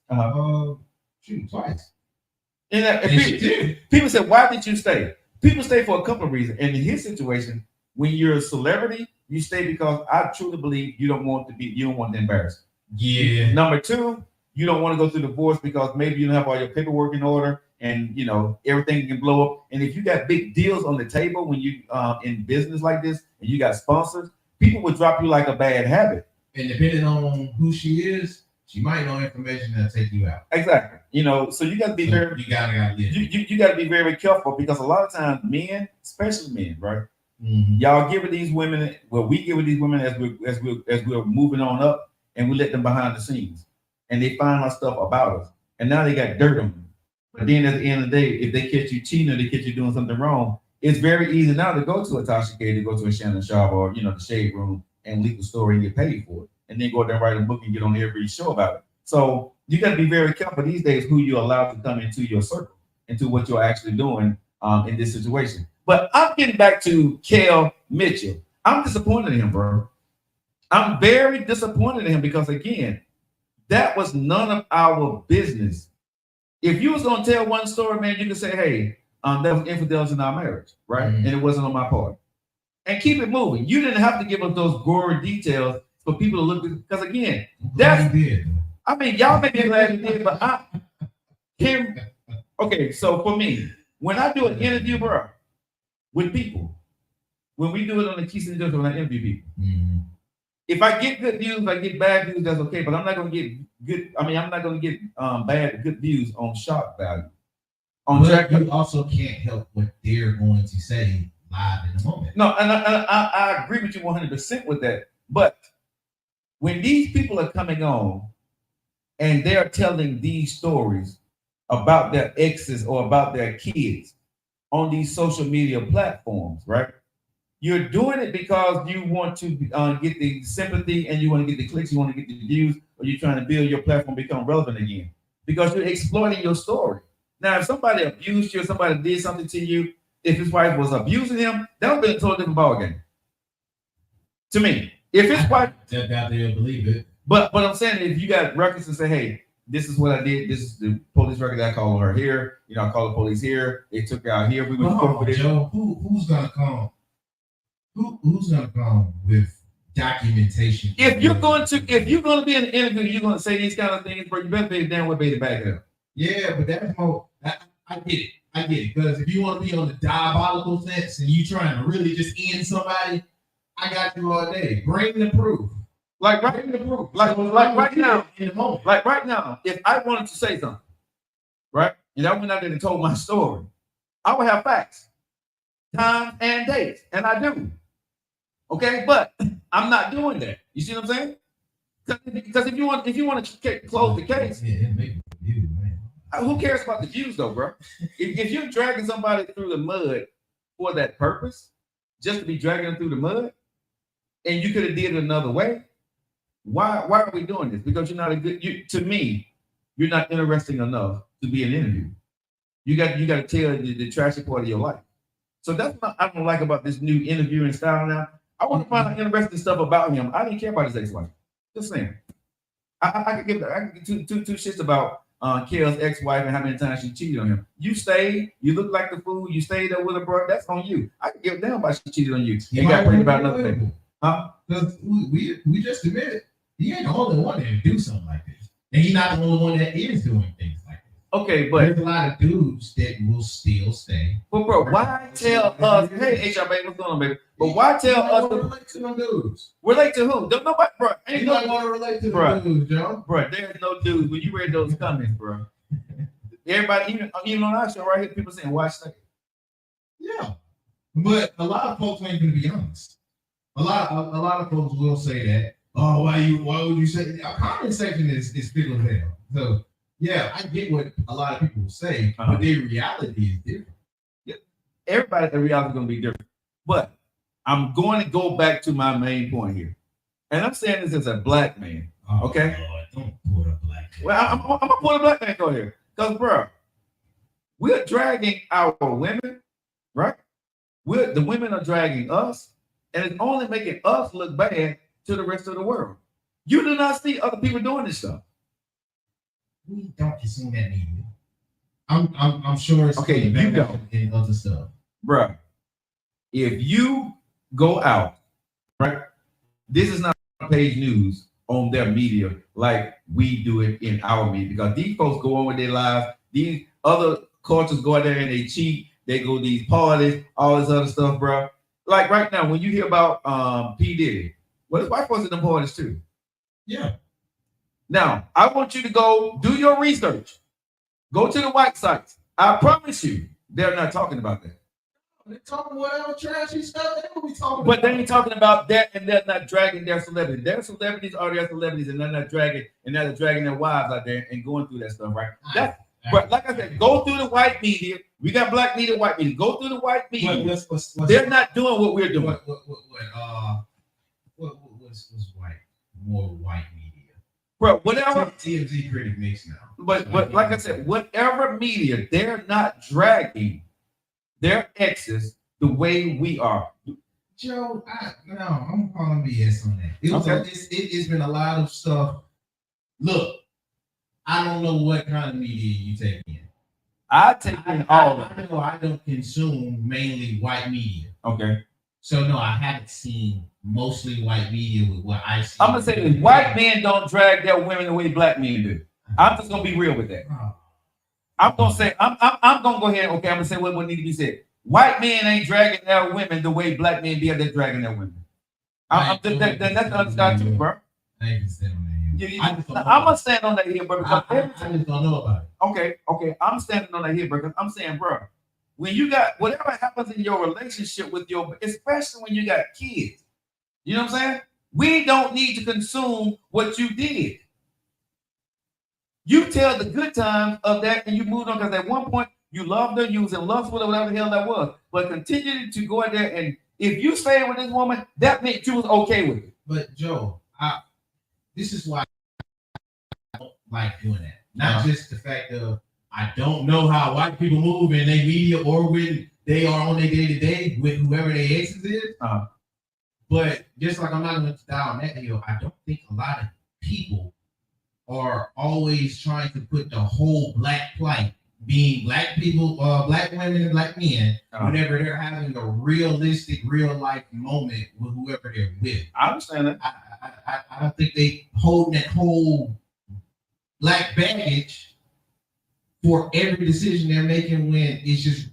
Shoot, twice. And people said, why did you stay? People stay for a couple of reasons. And in his situation, when you're a celebrity, you stay because I truly believe you don't want to embarrass. Yeah. Number two, you don't want to go through divorce because maybe you don't have all your paperwork in order and everything can blow up. And if you got big deals on the table when you in business like this and you got sponsors, people would drop you like a bad habit. And depending on who she is, she might know information that'll take you out. Exactly. So you got to be you got to be very careful because a lot of times men, especially men, right? Mm-hmm. Y'all give it these women. Well, we give it these women as we're moving on up, and we let them behind the scenes, and they find out stuff about us, and now they got dirt on them. But then at the end of the day, if they catch you cheating or they catch you doing something wrong, it's very easy now to go to a Tasha K, to go to a Shannon Sharp or the Shade Room and leak the story and get paid for it, and then go there and write a book and get on every show about it. So you got to be very careful these days who you allow to come into your circle, into what you're actually doing in this situation. But I'm getting back to Kel Mitchell. I'm disappointed in him, bro. I'm very disappointed in him because, again, that was none of our business. If you was going to tell one story, man, you could say, hey, there was infidelity in our marriage, right? Mm-hmm. And it wasn't on my part. And keep it moving. You didn't have to give us those gory details for people to look at. Because, again, that's... I mean, y'all may be glad you did, but okay, so for me, when I do an interview, bro, with people, when we do it on the Keys and Judgment, when I interview people, mm-hmm. If I get good views, if I get bad views, that's okay. But I'm not going to get good. I mean, I'm not going to get bad good views on shock value. But you also can't help what they're going to say live in the moment. No, and I agree with you 100% with that. But when these people are coming on and they're telling these stories about their exes or about their kids on these social media platforms, right? You're doing it because you want to get the sympathy and you want to get the clicks, you want to get the views, or you're trying to build your platform become relevant again because you're exploiting your story. Now, if somebody abused you or somebody did something to you, if his wife was abusing him, that would be a totally different ballgame. To me, if his wife... They'll believe it. But I'm saying if you got records and say, hey, this is what I did. This is the police record. I called her here. I called the police here. They took her out here. We went to court for this. Joe, who's gonna come? Who's gonna come with documentation? If you're going to be in an interview, you're going to say these kind of things, but you better be damn well to back it up. Yeah, but that's more. I get it. Because if you want to be on the diabolical sense and you trying to really just end somebody, I got you all day. Bring the proof. Like right now, in the moment. Like right now, if I wanted to say something, right, and I went out there and told my story, I would have facts, time and dates, and I do. Okay, but I'm not doing that. You see what I'm saying? Because if you want to close the case, who cares about the views though, bro? If you're dragging somebody through the mud for that purpose, just to be dragging them through the mud, and you could have did it another way. Why are we doing this? Because you're not to me, you're not interesting enough to be an interview. You got to tell the trashy part of your life. So that's what I don't like about this new interviewing style now. I want to find out interesting stuff about him. I didn't care about his ex-wife. Just saying. I could give two shits about Kel's ex-wife and how many times she cheated on him. You stayed, you look like the fool, you stayed there with her, bro. That's on you. I can give a damn about she cheated on you. You got to about another thing. Huh? Because we just admitted he ain't the only one that do something like this. And he's not the only one that is doing things like this. Okay, but there's a lot of dudes that will still stay. But bro, why tell us, hey HR baby, what's going on, baby? But why tell us to relate to them dudes? Relate to who? Don't nobody, bro. Ain't you don't want to relate to them dudes, Joe. Bro, there's no dudes. When you read those comments, bro. Everybody, even on our show right here, people saying, why stay? Yeah. But a lot of folks ain't gonna be honest. A lot of folks will say that. Oh, why would you say a comment section is fickle as hell. So yeah, I get what a lot of people will say, but their reality is different. Yeah. Everybody's reality is gonna be different. But I'm going to go back to my main point here. And I'm saying this as a black man. Okay. Lord, don't put a black man. Well, I'm gonna put a black man go here. Because bro, we're dragging our women, right? The women are dragging us, and it's only making us look bad to the rest of the world. You do not see other people doing this stuff. We don't consume that media. I'm sure it's okay. You don't and other stuff, bro. If you go out, right? This is not page news on their media like we do it in our media because these folks go on with their lives. These other cultures go out there and they cheat. They go to these parties, all this other stuff, bro. Like right now, when you hear about P. Diddy, well, there's white folks at them parties too. Yeah. Now, I want you to go do your research. Go to the white sites. I promise you, they're not talking about that. They're talking whatever trashy stuff they will be talking but about. They ain't talking about that, and they're not dragging their celebrities. Their celebrities are their celebrities, and they're not dragging their wives out there and going through that stuff, right? But like I said, go through the white media. We got black media, white media. Go through the white media. They're not doing what we're doing. What's white? More white media. Bro, whatever. TMZ critic mix now. But like I said, whatever media, they're not dragging their exes the way we are. Joe, I'm calling BS on that. It's been a lot of stuff. Look, I don't know what kind of media you take in. I take in all of it. I don't consume mainly white media. Okay. So no, I haven't seen mostly white media with what I see. I'm gonna say this: white men don't drag their women the way black men do. I'm just gonna be real with that. I'm gonna say I'm gonna go ahead. Okay, I'm gonna say what needs to be said. White men ain't dragging their women the way black men be. They're dragging their women. That's the other side too, bro. I ain't stand on that here. I'm gonna stand on that here, bro. I just don't know about it. Okay. I'm standing on that here, bro. Because I'm saying, bro, when you got whatever happens in your relationship with especially when you got kids, you know what I'm saying? We don't need to consume what you did. You tell the good times of that and you moved on because at one point you loved her, you was in love with her, whatever the hell that was. But continue to go out there and if you stayed with this woman, that meant you was okay with it. But Joe, this is why I don't like doing that. Not just the fact of I don't know how white people move in their media or when they are on their day-to-day with whoever their exes is. But just like I'm not going to die on that hill, I don't think a lot of people are always trying to put the whole black plight, being black people, black women and black men, whenever they're having a realistic, real-life moment with whoever they're with. I understand that. I don't think they hold that whole black baggage for every decision they're making when it's just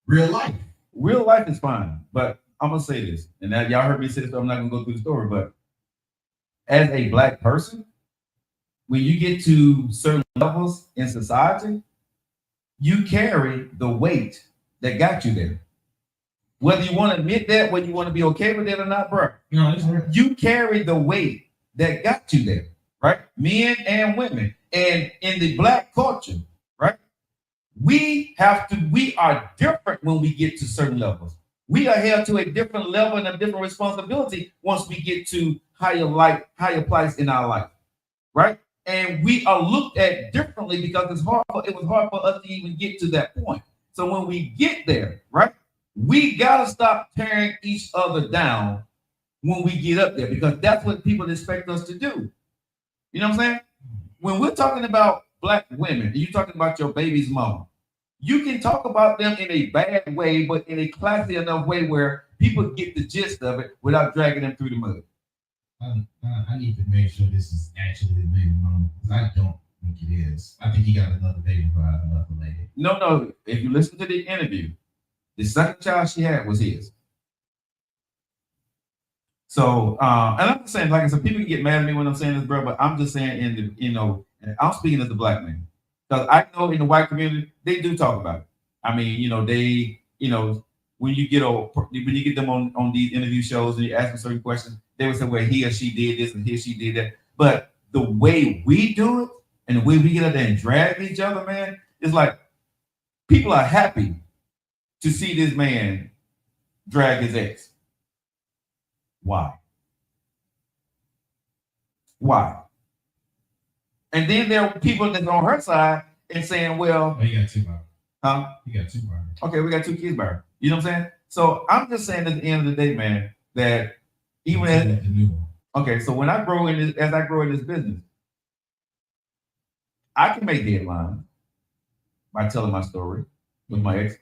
real life. Real life is fine, but I'm gonna say this, and now y'all heard me say this, so I'm not gonna go through the story, but as a black person, when you get to certain levels in society, you carry the weight that got you there. Whether you want to admit that, whether you want to be okay with it or not, bro, you carry the weight that got you there, right? Men and women. And in the black culture, right? We are different when we get to certain levels. We are held to a different level and a different responsibility once we get to higher place in our life, right? And we are looked at differently because it was hard for us to even get to that point. So when we get there, right, we gotta stop tearing each other down when we get up there because that's what people expect us to do. You know what I'm saying? When we're talking about black women, and you're talking about your baby's mama, you can talk about them in a bad way, but in a classy enough way where people get the gist of it without dragging them through the mud. I need to make sure this is actually the baby mama, because I don't think it is. I think he got another baby by another lady. No. If you listen to the interview, the second child she had was his. So, and I'm just saying, like I said, people can get mad at me when I'm saying this, bro, but I'm just saying, and I'm speaking as a black man. Because I know in the white community, they do talk about it. I mean, when you get them on these interview shows and you ask them certain questions, they would say, well, he or she did this and he or she did that. But the way we do it and the way we get out there and drag each other, man, it's like people are happy to see this man drag his ex. Why? And then there are people that's on her side and saying, well, you got two bars. Huh? You got two bars. Okay, we got 2 kids by her. You know what I'm saying? So I'm just saying at the end of the day, man, that even as the new one. Okay, so when I grow in this, as I grow in this business, I can make headlines by telling my story with my ex.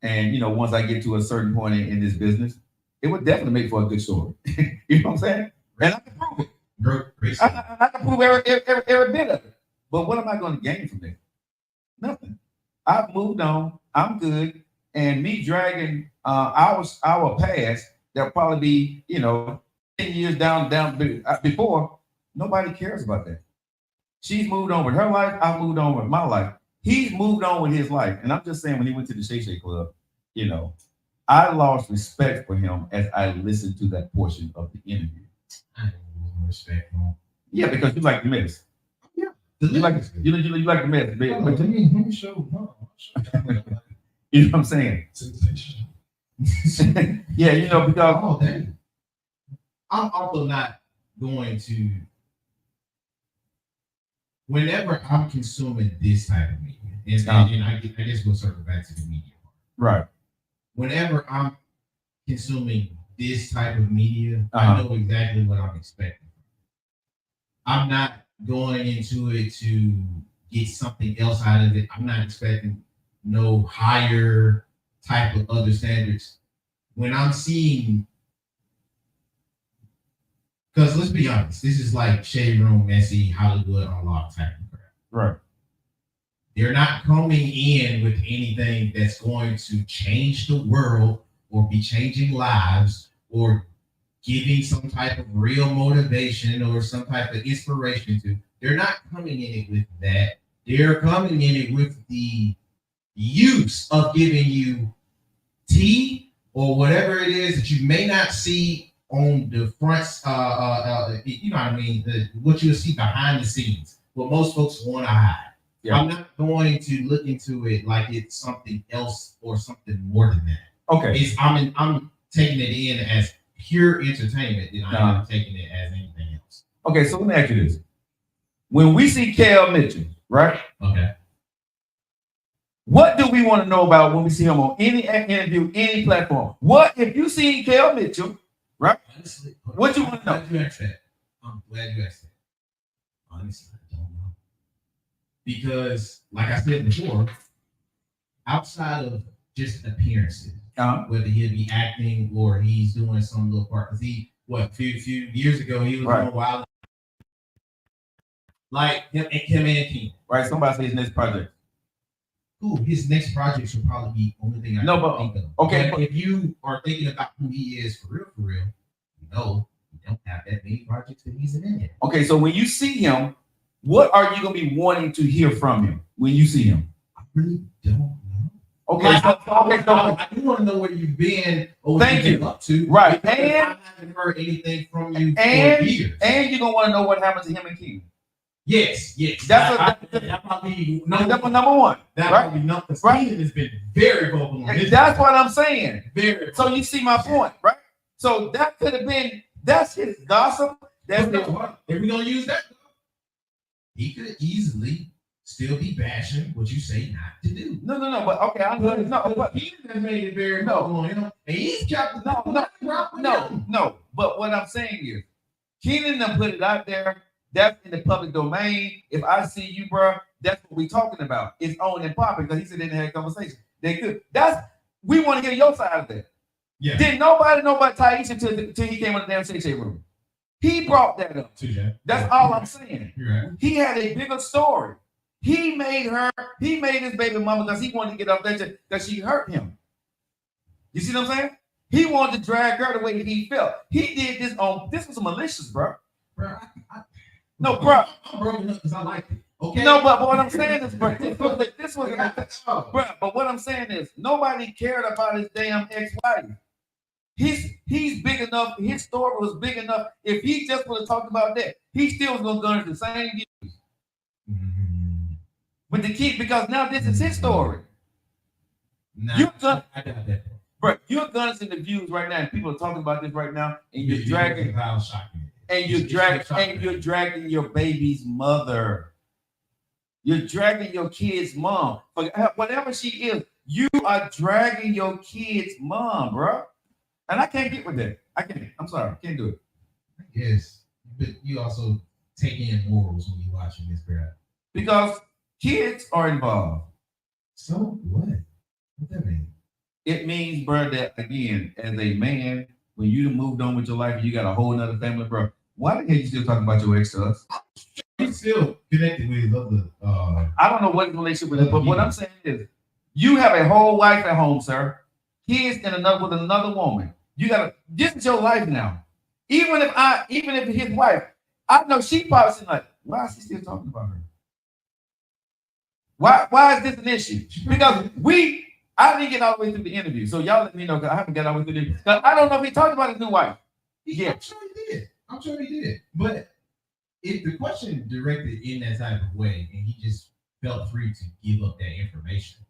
And once I get to a certain point in this business, it would definitely make for a good story. You know what I'm saying? And I can prove it. I can prove every bit of it. But what am I going to gain from this? Nothing. I've moved on. I'm good. And me dragging our past, there'll probably be 10 years down before. Nobody cares about that. She's moved on with her life. I've moved on with my life. He's moved on with his life. And I'm just saying, when he went to the Shay Shay Club, I lost respect for him as I listened to that portion of the interview. I don't respect him. Yeah, because you like the mess. Yeah, you like the mess, baby. Let me show. You know what I'm saying? Sensation. Yeah, because all day. I'm also not going to. Whenever I'm consuming this type of media, and I guess we'll circle back to the media part. Right. Whenever I'm consuming this type of media, I know exactly what I'm expecting. I'm not going into it to get something else out of it. I'm not expecting no higher type of other standards. When I'm seeing, because let's be honest, this is like Shade Room, Messy, Hollywood Unlocked type of crap. Right. They're not coming in with anything that's going to change the world or be changing lives or giving some type of real motivation or some type of inspiration to. They're not coming in it with that. They're coming in it with the use of giving you tea or whatever it is that you may not see on the fronts, you know what I mean? What you'll see behind the scenes, what most folks want to hide. Yeah. I'm not going to look into it like it's something else or something more than that. Okay. I'm taking it in as pure entertainment, and I'm not taking it as anything else. Okay, so let me ask you this. When we see Kel Mitchell, right? Okay. What do we want to know about when we see him on any interview, any platform? What if you see Kel Mitchell, right? Honestly, what you want to know? I'm glad you asked that. Honestly, I don't know. Because, like I said before, outside of just appearances, whether he'll be acting or he's doing some little part, because a few years ago, he was doing Wild. Like him and King. Right, somebody say his next project. Ooh, his next project should probably be the only thing I can think of. Okay. But if you are thinking about who he is for real, you don't have that many projects that he's in it. Okay, so when you see him, what are you going to be wanting to hear from him when you see him? I really don't know. Okay, I do want to know where you've been or what you've been up to. Right. And I haven't heard anything from you for years. And you're going to want to know what happened to him and King. Yes. That probably number one. That probably number one. Steven has been very vocal on this. That's what I'm saying. Very. So you see my point, right? So that could have been, that's his gossip. That's if we're going to use that, he could easily still be bashing what you say not to do. No, but okay, I know. But he has made it very vocal on him. And he's kept no. But what I'm saying is, Keenan done put it out there That's in the public domain. If I see you, bro, that's what we talking about. It's on and popping because he said they didn't have a conversation. They could. We want to hear your side of that. Yeah. Did nobody know about Taisha till he came in the damn Shay room? He brought that up. That's all I'm saying. Right. He had a bigger story. He made his baby mama because he wanted to get off that shit because she hurt him. You see what I'm saying? He wanted to drag her the way he felt. He did this was malicious, bro. Bro, No, bro. I'm broken up because I like it. Okay. No, but what I'm saying is, bro, but what I'm saying is nobody cared about his damn ex-wife. He's big enough. His story was big enough. If he just would have talked about that, he still was gonna go into the same views. With the kid, because now this is his story. Nah, I got that. Bro, you're guns in the views right now, and people are talking about this right now, and you're dragging, and you're dragging your baby's mother. You're dragging your kid's mom. Whatever she is, you are dragging your kid's mom, bro. And I can't get with that. I can't. I'm sorry. I can't do it. Yes, but you also take in morals when you're watching this crap. Because kids are involved. So what? What that mean? It means, bro, that again, as a man, when you moved on with your life and you got a whole nother family, bro, why the hell you still talking about your ex to us? He's still connected with his other. I don't know what relationship with it, but what I'm saying is, you have a whole wife at home, sir. Kids with another woman. You gotta. This is your life now. Even if his wife, I know she probably saying like, why is he still talking about her? Why is this an issue? Because I didn't get all the way through the interview, so y'all let me know because I haven't got all the way through the interview. I don't know if he talked about his new wife. Yeah, I'm sure he did. But if the question directed in that type of way, and he just felt free to give up that information,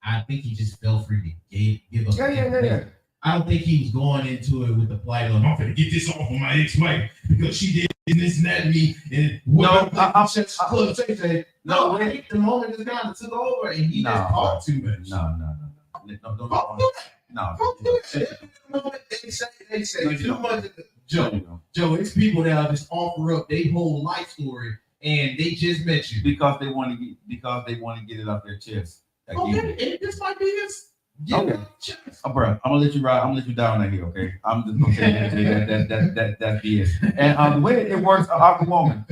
I think he just felt free to give up. Yeah. I don't think he was going into it with the plight of, I'm going to get this off of my ex-wife because she did this and that to me. And no, I think the moment this guy took over and he just talked too much. No. They say too much. Joe, it's people that just offer up their whole life story and they just met you because they want to get it off their chest. Okay, this might be this. Okay. Bro, I'm gonna let you ride. I'm gonna let you down that here, okay? I'm just gonna say that's BS. And the way it works, Aquawoman,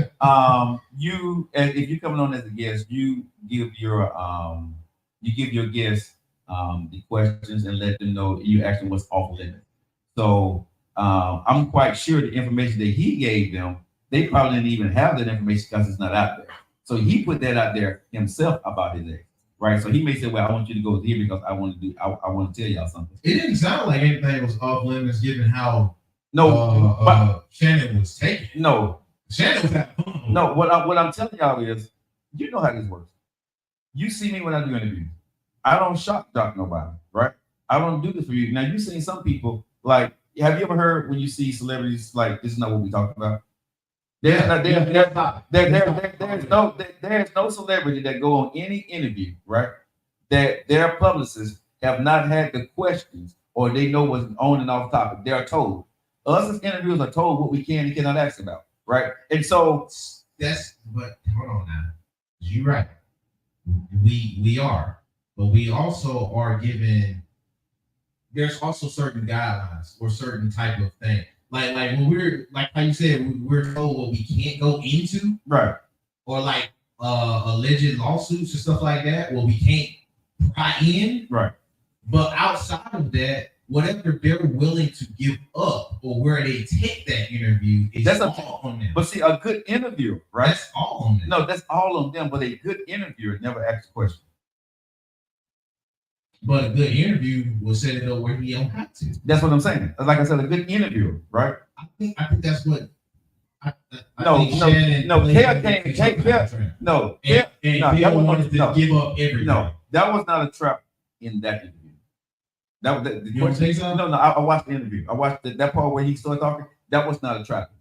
if you're coming on as a guest, you give your guests the questions and let them know you actually what's off limit. So I'm quite sure the information that he gave them, they probably didn't even have that information because it's not out there. So he put that out there himself about his ex. Right, so he may say, "Well, I want you to go here because I want to tell y'all something." It didn't sound like anything was off limits, given how Shannon was taking. No, Shannon was having fun. No, what I'm telling y'all is, you know how this works. You see me when I do interviews. I don't shock nobody, right? I don't do this for you. Now you've seen some people like. Have you ever heard when you see celebrities like this is not what we talking about? There's no celebrity that go on any interview, right? That their publicists have not had the questions or they know what's on and off topic. They're told. Us as interviewers are told what we can and cannot ask about, right? And so but hold on now. You're right. We are, but we also are given. There's also certain guidelines or certain type of thing. Like when we're like how you said we're told what we can't go into, right? Or like alleged lawsuits or stuff like that, where we can't pry in, right? But outside of that, whatever they're willing to give up or where they take that interview is all on them. But see, a good interviewer, right? That's all on them. No, that's all on them. But a good interviewer never asks a question. But a good interview will set it up where he don't have to. That's what I'm saying. Like I said, a good interviewer, right? I think that's what. Kale wanted to give up everything. No, that was not a trap in that interview. That was the you don't think so? No, I watched the interview. I watched that part where he started talking. That was not a trap.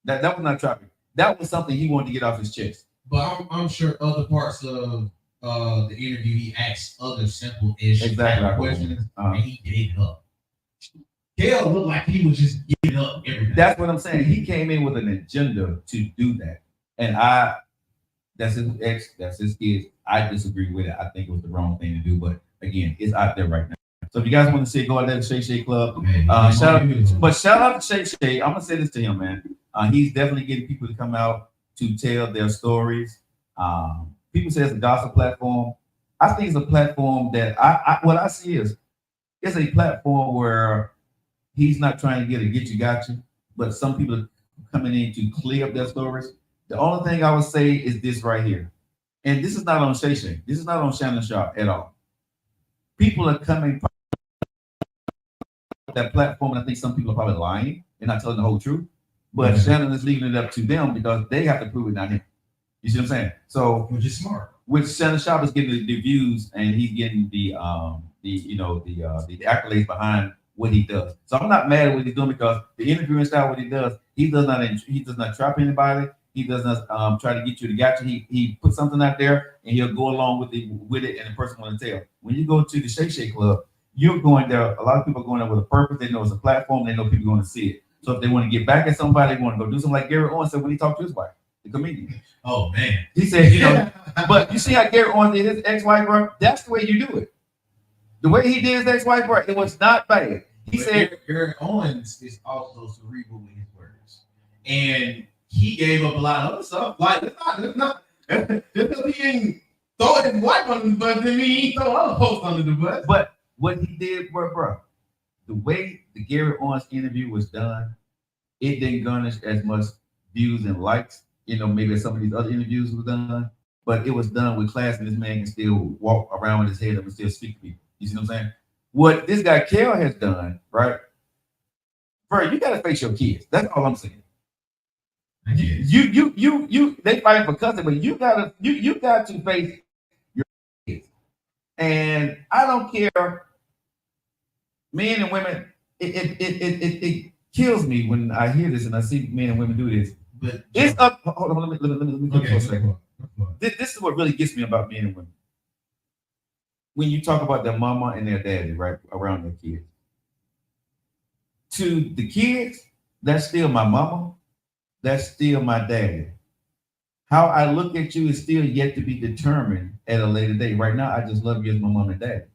That was not trapping. That was something he wanted to get off his chest. But I'm sure other parts of the interview he asked other simple-ish questions, and he gave it up. Kale looked like he was just giving up everything. That's what I'm saying. He came in with an agenda to do that. And that's his ex, that's his kids. I disagree with it. I think it was the wrong thing to do. But again, it's out there right now. So if you guys want to see, go out there to Shay Shay Club. Shout out to Shay Shay. I'm gonna say this to him, man. He's definitely getting people to come out to tell their stories. People say it's a gospel platform. I think it's a platform that what I see is it's a platform where he's not trying to get a get you got you, but some people are coming in to clear up their stories. The only thing I would say is this right here. And this is not on Shay Shay. This is not on Shannon Sharp at all. People are coming that platform, and I think some people are probably lying. They're not telling the whole truth. But Shannon is leaving it up to them because they have to prove it, not him. You see what I'm saying? So, which is smart. Which Shannon Sharp is getting the views, and he's getting the accolades behind what he does. So I'm not mad at what he's doing because the interviewing style, what he does not trap anybody. He does not try to get you to gotcha. He puts something out there and he'll go along with it, and the person want to tell. When you go to the Shay Shay Club, you're going there. A lot of people are going there with a purpose. They know it's a platform. They know people are going to see it. So if they want to get back at somebody, they want to go do something like Gary Owens said when he talked to his wife, the comedian. Oh man, he said, but you see how Gary Owens did his ex-wife, bro? That's the way you do it. The way he did his ex-wife, bro, it was not bad. He said Gary Owens is also cerebral with his words, and he gave up a lot of other stuff. Like it's not because he didn't throw his wife under the bus, then he throw other folks under the bus. But what he did, bro, the way the Gary Owens interview was done, it didn't garnish as much views and likes, maybe some of these other interviews were done, but it was done with class, and this man can still walk around with his head up and still speak to people. You see what I'm saying? What this guy Kel has done, right? Bro, you gotta face your kids. That's all I'm saying. You they fight for custody, but you got to face your kids. And I don't care, men and women, it kills me when I hear this and I see men and women do this. But it's up. Hold on, let me for a second. This is what really gets me about men and women. When you talk about their mama and their daddy, right, around their kids. To the kids, that's still my mama. That's still my daddy. How I look at you is still yet to be determined at a later date. Right now, I just love you as my mom and dad.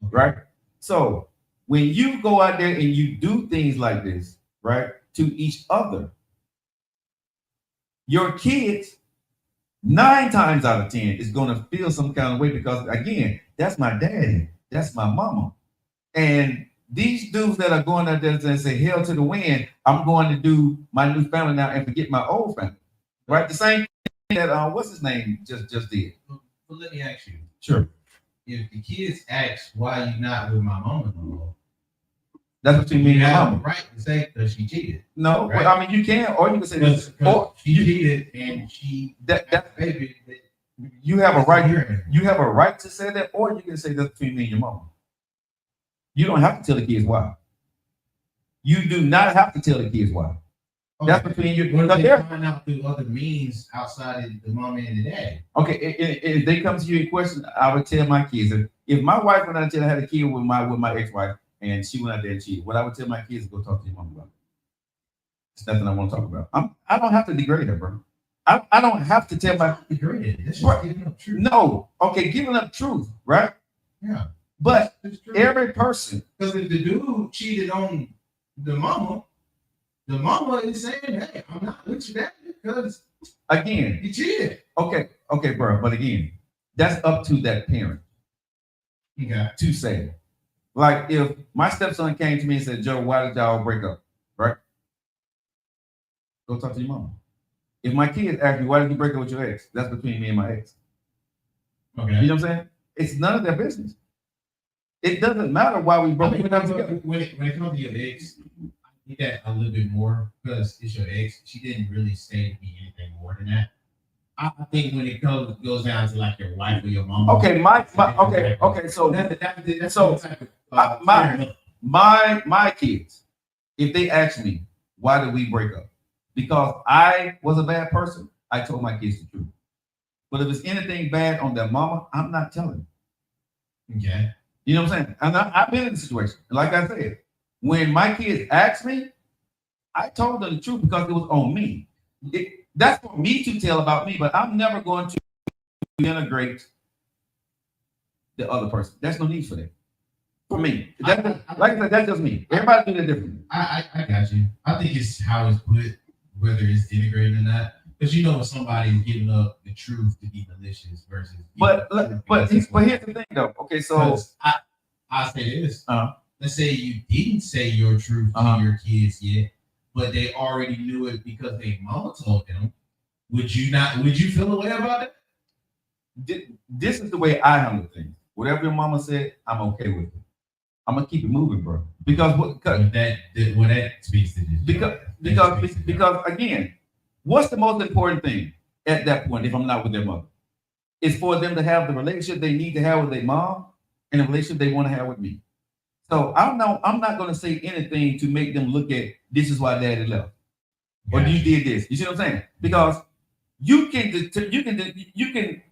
Right? So when you go out there and you do things like this, right, to each other, your kids, 9 times out of 10, is going to feel some kind of way because, again, that's my daddy. That's my mama. And these dudes that are going out there and say, hell to the wind, I'm going to do my new family now and forget my old family. Right? The same thing that, what's his name, just did. But let me ask you. Sure. If the kids ask why you not with my mama no more, that's between me and your mama. Right to say because she cheated. No, right? I mean, you can, or you can say this. Or she cheated and she that baby. You have a right. You have a right to say that, or you can say that's between me and your mama. You don't have to tell the kids why. You do not have to tell the kids why. Okay. That's between you. What if they find out through other means outside of the mama and the dad? Okay, if they come to you in question, I would tell my kids. If my wife went out there and had a kid with my ex-wife, and she went out there and cheated, what I would tell my kids is go talk to your mom about it. It's nothing I want to talk about. I don't have to degrade her, bro. I don't have to tell my degraded. That's just giving up truth. No, okay, giving up truth, right? Yeah. But every person, because if the dude cheated on the mama is saying, "Hey, I'm not with you that because again he cheated." Okay, bro. But again, that's up to that parent. Okay. To say, like, if my stepson came to me and said, "Joe, why did y'all break up?" Right? Go talk to your mama. If my kids ask me, "Why did you break up with your ex?" That's between me and my ex. Okay. You know what I'm saying? It's none of their business. It doesn't matter why we broke up together. When it comes to your ex, I think that a little bit more because it's your ex. She didn't really say to me anything more than that. I think when it goes down to like your wife or your mom. Okay, okay. So that's so type of, my kids, if they ask me why did we break up, because I was a bad person, I told my kids the truth. But if it's anything bad on their mama, I'm not telling. Okay. You know what I'm saying? And I've been in the situation. Like I said, when my kids asked me, I told them the truth because it was on me. That's for me to tell about me, but I'm never going to integrate the other person. There's no need for that. For me, like I said, that's just me. Everybody do that differently. I got you. I think it's how it's put, whether it's integrated or not. Because you know when somebody's giving up the truth to be malicious versus. But here's the thing though. Okay, so I say this. Let's say you didn't say your truth to your kids yet, but they already knew it because their mama told them. Would you feel a way about it? This is the way I handle things. Whatever your mama said, I'm okay with it. I'm gonna keep it moving, bro. Because that speaks to this. Because again, what's the most important thing at that point if I'm not with their mother? It's for them to have the relationship they need to have with their mom and the relationship they want to have with me. So I'm not gonna say anything to make them look at this is why daddy left. Or you did this. You see what I'm saying? Because you can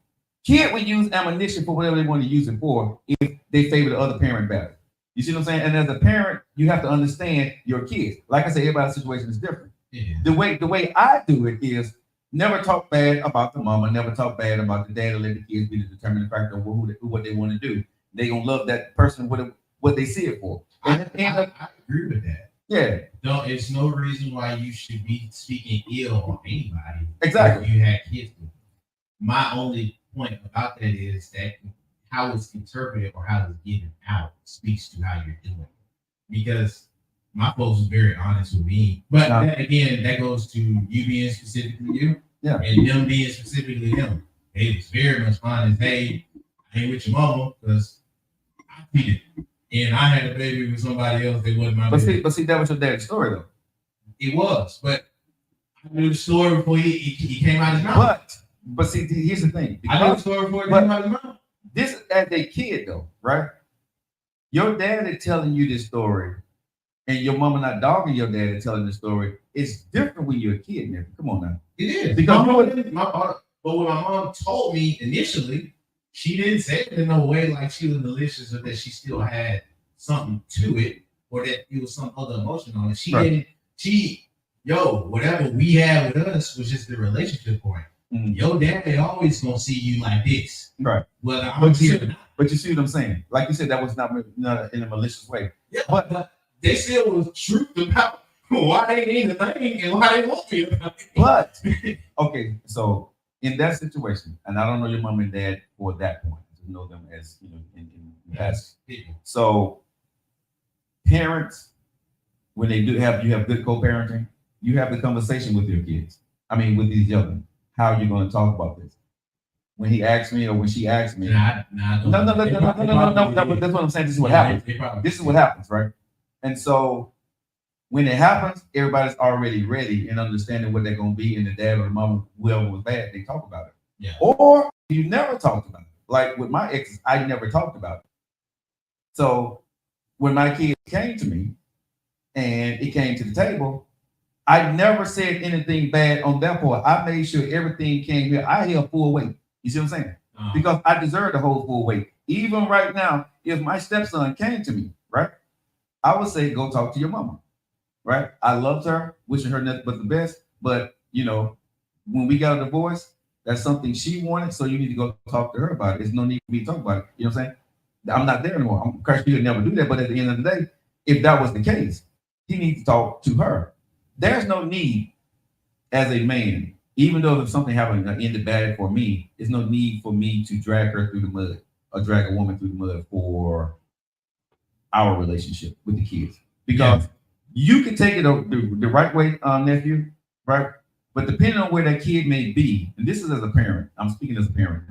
kid will use ammunition for whatever they want to use it for if they favor the other parent better. You see what I'm saying? And as a parent, you have to understand your kids. Like I said, everybody's situation is different. Yeah. The way I do it is never talk bad about the mama, never talk bad about the dad, or let the kids be the determining factor of what they want to do. They gonna love that person what they see it for. I agree with that. Yeah. No, it's no reason why you should be speaking ill on anybody. Exactly. If you had kids. My only point about that is that how it's interpreted or how it's given out speaks to how you're doing it. Because my folks was very honest with me. But that goes to you being specifically you, and them being specifically them. They was very much honest. Hey, I ain't with your mama because I cheated. And I had a baby with somebody else that wasn't my baby. But see, that was your dad's story though. It was, but I knew the story before he came out of his mouth. But see, here's the thing. I knew the story before he came out of his mouth. This as a kid though, right? Your dad is telling you this story, and your mama not dogging your dad and telling the story. It's different when you're a kid, man. Come on now. It is. Because when my mom told me initially, she didn't say it in no way like she was malicious or that she still had something to it or that it was some other emotion on it. Whatever we had with us was just the relationship point. Mm-hmm. Your dad always gonna see you like this. Right. But you see what I'm saying? Like you said, that was not in a malicious way. Yeah, but they still was truth about why they need the thing and why they want me. But okay, so in that situation, and I don't know your mom and dad for that point, to know them as in past people. So parents, when they do you have good co-parenting, you have the conversation with your kids. I mean, with these young, how are you going to talk about this? When he asked me or when she asked me, no. But that's what I'm saying. This is what happens. This is what happens, right? And so when it happens, everybody's already ready and understanding what they're going to be, and the dad or the mom, whoever was bad, they talk about it. Yeah. Or you never talked about it. Like with my exes, I never talked about it. So when my kids came to me and it came to the table, I never said anything bad on that part. I made sure everything came here. I held full weight. You see what I'm saying? Because I deserve to hold full weight. Even right now, if my stepson came to me, right, I would say, go talk to your mama, right? I loved her, wishing her nothing but the best. But, when we got a divorce, that's something she wanted. So you need to go talk to her about it. There's no need for me to talk about it. You know what I'm saying? I'm not there anymore. I'm sure you would never do that. But at the end of the day, if that was the case, he needs to talk to her. There's no need as a man, even though if something happened in the bad for me, there's no need for me to drag her through the mud or drag a woman through the mud for our relationship with the kids. Because you can take it the right way, nephew, right? But depending on where that kid may be, and this is as a parent, I'm speaking as a parent.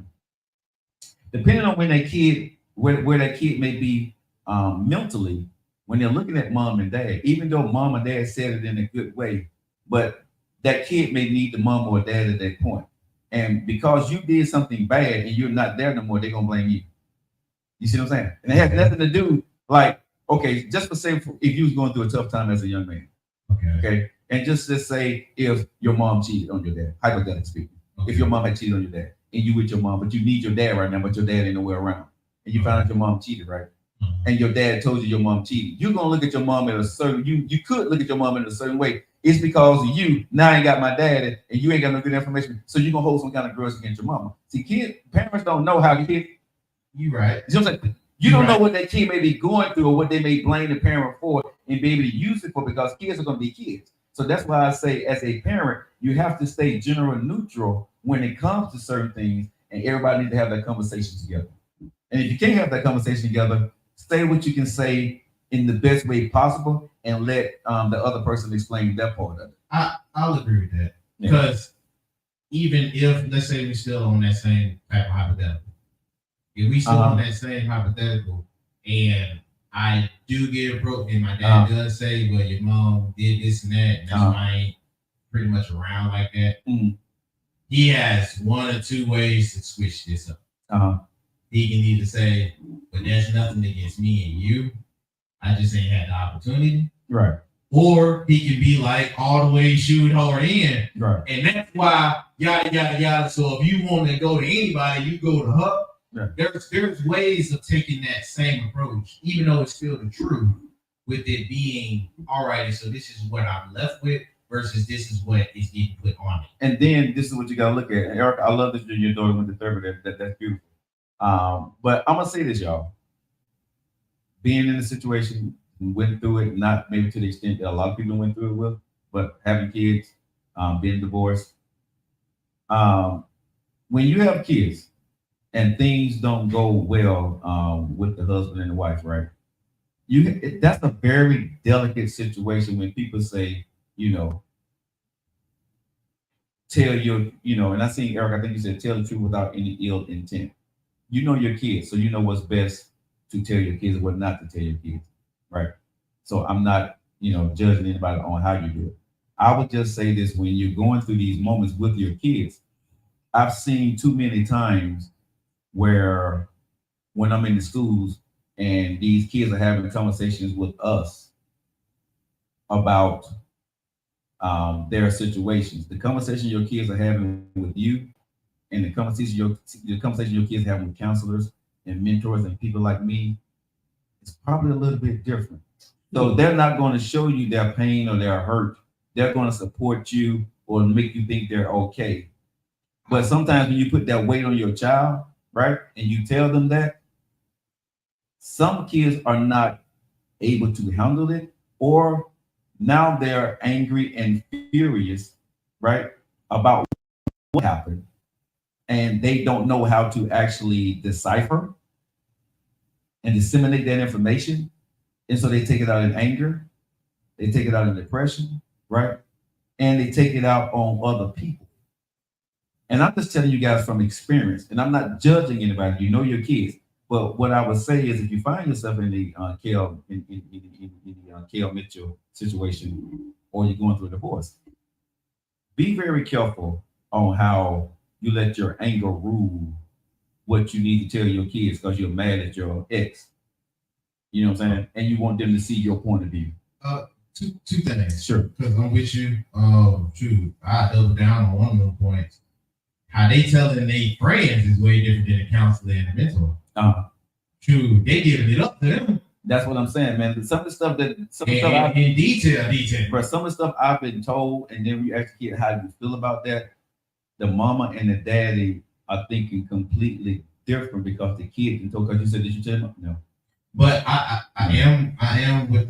Depending on where that kid may be mentally, when they're looking at mom and dad, even though mom and dad said it in a good way, but that kid may need the mom or dad at that point. And because you did something bad and you're not there no more, they're going to blame you. You see what I'm saying? And it has nothing to do, like, okay, just for say, if you was going through a tough time as a young man, okay? And just say if your mom cheated on your dad, hypothetically speaking, if your mom had cheated on your dad and you with your mom, but you need your dad right now, but your dad ain't nowhere around, and you found out your mom cheated, right? And your dad told you your mom cheated. You're gonna look at your mom in a certain you could look at your mom in a certain way, It's because of you. Now I ain't got my daddy, and you ain't got no good information. So you're gonna hold some kind of grudge against your mama. See, parents don't know how you right. You know what I'm saying? You don't know what that kid may be going through or what they may blame the parent for and be able to use it for, because kids are gonna be kids. So that's why I say, as a parent, you have to stay general neutral when it comes to certain things, and everybody needs to have that conversation together. And if you can't have that conversation together, say what you can say in the best way possible, and let the other person explain their part of it. I'll agree with that, because even if, let's say, we're still on that same type of hypothetical, if we still on that same hypothetical, and I do get approached, and my dad does say, well, your mom did this and that, and that's why I ain't pretty much around like that. He has one or two ways to switch this up. He can either say, but there's nothing against me and you, I just ain't had the opportunity. Right. Or he can be like, all the way shoot hard in. Right. And that's why, yada, yada, yada. So if you want to go to anybody, you go to her. Right. There's ways of taking that same approach, even though it's still the truth, with it being, all right, so this is what I'm left with versus this is what is getting put on it. And then this is what you got to look at. Eric, I love that your daughter went to third grade. That's beautiful. But I'm going to say this, y'all. Being in the situation, went through it, not maybe to the extent that a lot of people went through it with, but having kids, being divorced. When you have kids and things don't go well with the husband and the wife, right? That's a very delicate situation when people say, tell your, and I seen Eric, I think you said tell the truth without any ill intent. You know your kids, so you know what's best to tell your kids and what not to tell your kids, right? So I'm not, judging anybody on how you do it. I would just say this: when you're going through these moments with your kids, I've seen too many times where when I'm in the schools and these kids are having conversations with us about their situations, the conversation your kids are having with you and the conversation your kids have with counselors and mentors and people like me, it's probably a little bit different. So they're not going to show you their pain or their hurt. They're going to support you or make you think they're okay. But sometimes when you put that weight on your child, right, and you tell them that, some kids are not able to handle it, or now they're angry and furious, right, about what happened, and they don't know how to actually decipher and disseminate that information. And so they take it out in anger, they take it out in depression, right? And they take it out on other people. And I'm just telling you guys from experience, and I'm not judging anybody, your kids. But what I would say is, if you find yourself in the Kel Mitchell situation, or you're going through a divorce, be very careful on how you let your anger rule what you need to tell your kids, because you're mad at your ex. You know what I'm saying? And you want them to see your point of view. Two things. Sure. Because I'm with you. True. I double down on one of those points. How they telling their friends is way different than a counselor and a mentor. True. They giving it up to them. That's what I'm saying, man. Some of the stuff in detail. But some of the stuff I've been told, and then we ask the kid how you feel about that, the mama and the daddy are thinking completely different, because the kid can tell. Because you said, did you tell him? No. But I am with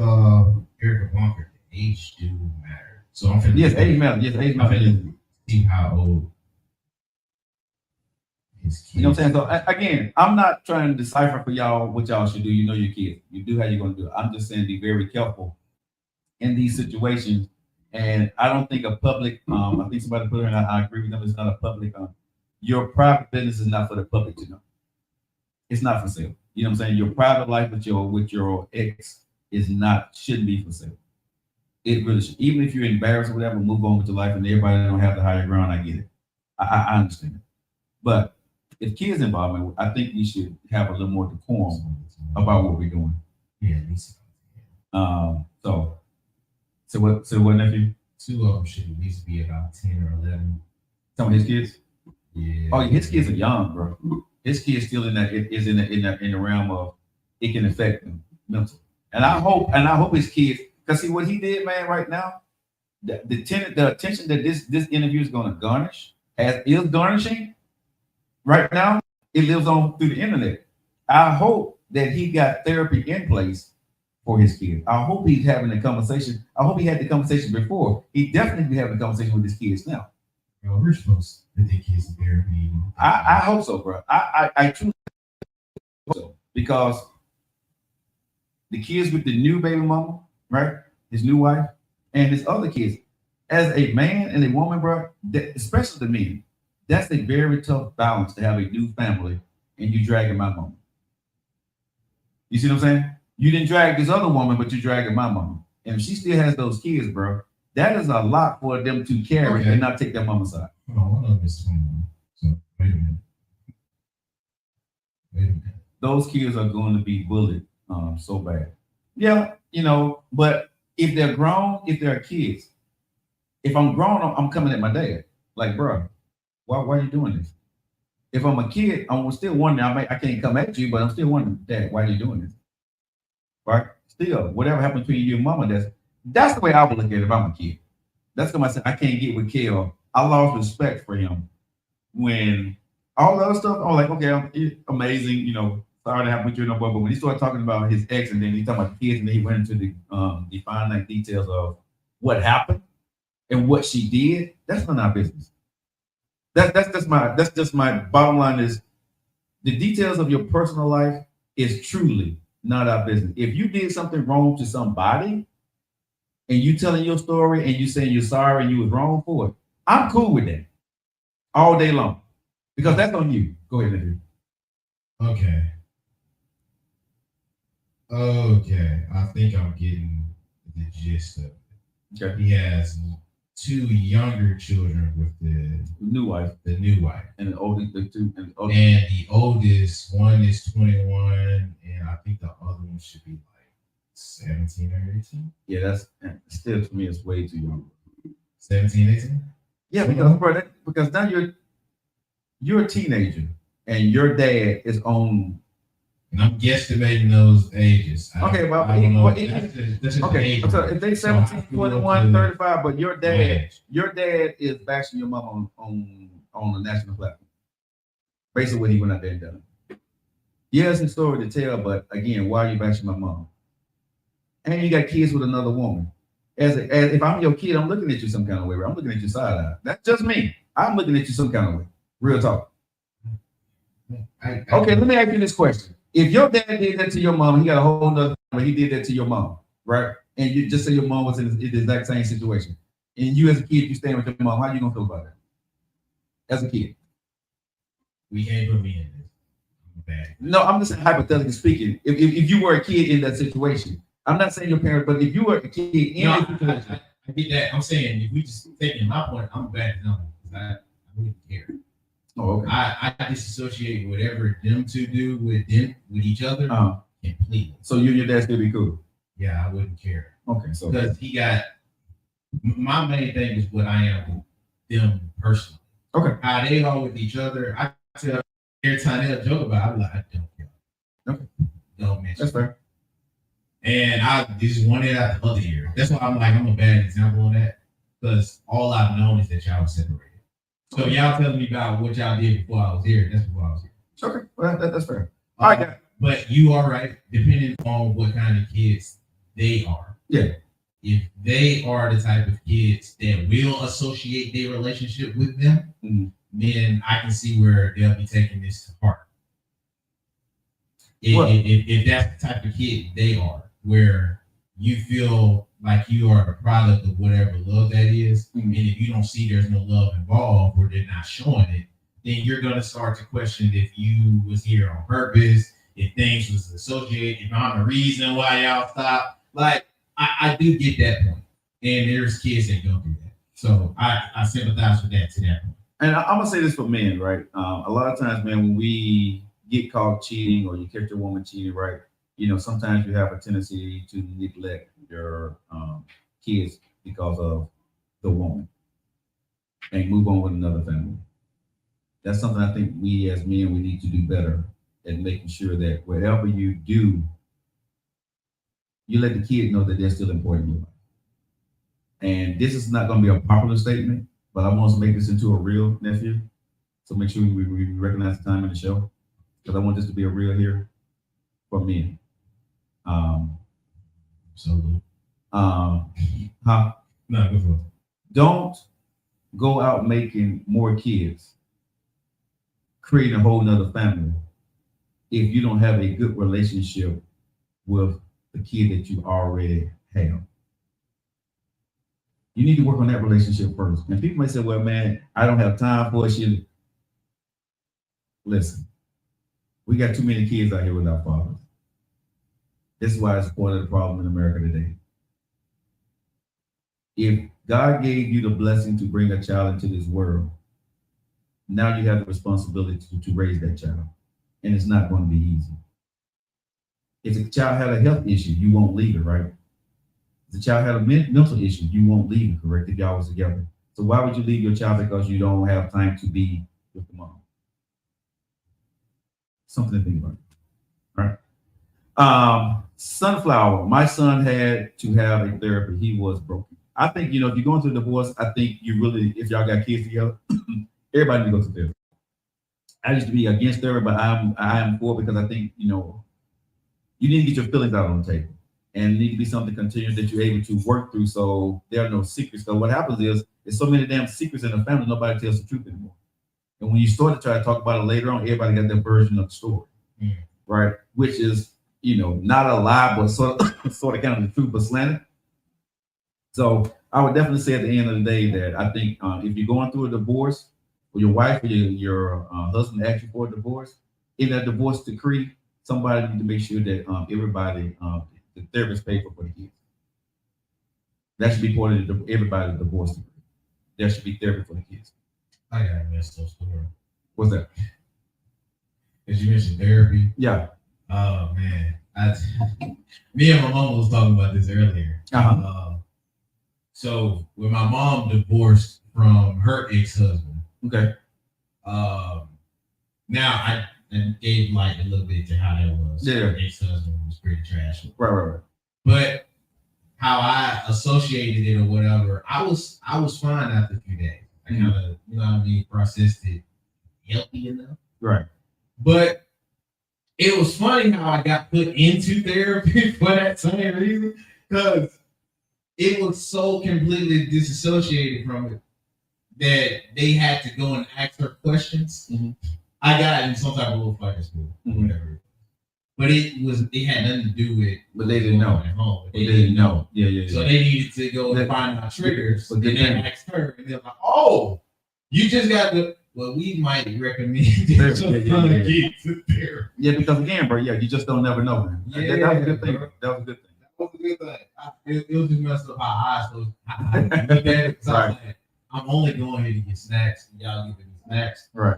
Erica Bunker. Age do matter. So I'm finna age matters. Yes, age matters. See how old his kids. You know what I'm saying? So again, I'm not trying to decipher for y'all what y'all should do. You know your kids. You do how you're gonna do it. I'm just saying, be very careful in these situations. And I don't think a public. I think somebody put it in. I agree with them. It's not a public. Your private business is not for the public to know. It's not for sale. You know what I'm saying? Your private life with your ex shouldn't be for sale. It really should. Even if you're embarrassed or whatever, move on with your life, and everybody don't have the higher ground. I get it. I understand it. But if kids involvement, I think we should have a little more decorum about what we're doing. Yeah. So what, nephew? Two of them should at least be about 10 or 11. Some of his kids? Yeah. Oh, his kids are young, bro. His kids still in the realm of it can affect them mentally. And I hope his kids, because see what he did, man, right now, the attention that this interview is going to garnish is garnishing right now. It lives on through the internet. I hope that he got therapy in place for his kids. I hope he's having a conversation. I hope he had the conversation before. He definitely be having a conversation with his kids now. Bro, we're supposed to take kids to therapy. I hope so, bro. I truly hope so, because the kids with the new baby mama, right? His new wife and his other kids. As a man and a woman, bro, especially the men, that's a very tough balance to have a new family and you dragging my mama. You see what I'm saying? You didn't drag this other woman, but you're dragging my mama. And if she still has those kids, bro, that is a lot for them to carry and not take their mama's side. Hold on, Mr. 21. So, wait a minute. Those kids are going to be bullied so bad. Yeah, but if they're grown, if they're kids, if I'm grown, I'm coming at my dad. Like, bro, why are you doing this? If I'm a kid, I'm still wondering. I can't come at you, but I'm still wondering, Dad, why are you doing this? Right? Still, whatever happened between you and mama, that's the way I would look at it if I'm a kid. That's because I said I can't get with Kel. I lost respect for him when all the other stuff. I'm like, okay, amazing, sorry to have with you no more. But when he started talking about his ex and then he talking about the kids and then he went into the finite details of what happened and what she did, that's none of our business. That's just my bottom line is the details of your personal life is truly not our business. If you did something wrong to somebody and you telling your story and you saying you're sorry and you was wrong for it, I'm cool with that all day long because that's on you. Go ahead, Andrew. Okay. I think I'm getting the gist of it. Okay. He has 2 younger children with the new wife, and the oldest, and the oldest one is 21, and I think the other one should be like 17 or 18. Yeah, that's still to me it's way too young. 17, 18. Yeah, because now you're a teenager and your dad is on. And I'm guesstimating those ages. Okay, well, so if they 17, 21, 35, but your dad is bashing your mom on the national platform. Basically what he went out there and done. He has a story to tell, but again, why are you bashing my mom? And you got kids with another woman. As if I'm your kid, I'm looking at you some kind of way. I'm looking at you side eye. That's just me. I'm looking at you some kind of way. Real talk. Okay, let me ask you this question. If your dad did that to your mom, he got a whole nother family, he did that to your mom, right? And you just say your mom was in the exact same situation. And you as a kid, you stand with your mom, how you gonna feel about that? As a kid. We can't put me in this. I'm bad. No, I'm just hypothetically speaking. If you were a kid in that situation, I'm not saying your parent, but if you were a kid in that situation. I get that. I'm saying if we just taking my point, I'm a bad example because I wouldn't care. Oh, okay. I disassociate whatever them two do with each other completely. So you and your dad still be cool? Yeah, I wouldn't care. Okay, so because he got my main thing is what I am with them personally. Okay, how they are with each other. I tell every time they'll joke about it, I'm like, I don't care. Okay, don't mention. That's fair. And I just one ear out the other ear. That's why I'm like I'm a bad example on that because all I've known is that y'all were separated. So y'all telling me about what y'all did before I was here. That's before I was here. Okay, well that's fair. All right, but you are right. Depending on what kind of kids they are. Yeah. If they are the type of kids that will associate their relationship with them, then I can see where they'll be taking this to heart. If that's the type of kid they are, where you feel like you are a product of whatever love that is, and if you don't see there's no love involved or they're not showing it, then you're gonna start to question if you was here on purpose, if things was associated, if I'm the reason why y'all stopped. Like I do get that point, and there's kids that go through that, so I sympathize with that to that point. And I'm gonna say this for men, right? A lot of times, man, when we get caught cheating or you catch a woman cheating, right? Sometimes you have a tendency to neglect your kids because of the woman and move on with another family. That's something I think we as men, we need to do better at making sure that whatever you do, you let the kid know that they're still important in your life. And this is not going to be a popular statement, but I want to make this into a real nephew. So make sure we recognize the time in the show, because I want this to be a real here for me. Huh? No, go for it. Don't go out making more kids, creating a whole nother family, if you don't have a good relationship with the kid that you already have. You need to work on that relationship first. And people may say, well, man, I don't have time for shit. Listen, we got too many kids out here without fathers. This is why it's part of the problem in America today. If God gave you the blessing to bring a child into this world, now you have the responsibility to raise that child. And it's not going to be easy. If the child had a health issue, you won't leave it, right? If the child had a mental issue, you won't leave it, correct, if y'all was together. So why would you leave your child because you don't have time to be with the mom? Something to think about, right? Sunflower, my son had to have a therapy. He was broken. I think, if you're going through a divorce, I think you really, if y'all got kids together, everybody needs to go to therapy. I used to be against therapy, but I am for it, because I think, you need to get your feelings out on the table. And it need to be something continuous that you're able to work through, so there are no secrets. So what happens is, there's so many damn secrets in the family, nobody tells the truth anymore. And when you start to try to talk about it later on, everybody got their version of the story, right? Which is, not a lie, but sort of kind of the truth, but slanted. So I would definitely say at the end of the day that I think if you're going through a divorce, or your wife or your husband asks you for a divorce, in that divorce decree, somebody needs to make sure that everybody, the therapist pays for the kids. That should be part of everybody's divorce decree. There should be therapy for the kids. I got a messed up story. What's that? As you mentioned therapy. Yeah. Oh man, me and my mom was talking about this earlier. So when my mom divorced from her ex-husband, okay. Now I gave like a little bit to how that was. Yeah. Her ex-husband was pretty trash. Right. But how I associated it or whatever, I was fine after a few days. I kind of, processed it healthy enough. Right. But it was funny how I got put into therapy for that same reason, because it was so completely disassociated from it that they had to go and ask her questions. Mm-hmm. I got in some type of little fight at school, whatever. But it had nothing to do with. But they didn't know. At home. They didn't know. Yeah. So they needed to go and find out triggers. But then they asked her, and they're like, "Oh, you just got the." Well, we might recommend it. Yeah, because again, bro, you just don't never know, man. Yeah, that was a good thing. That was a good thing. It was just messed up how I looked at it. Right. I was like, I'm only going here to get snacks. Y'all give me snacks. Right.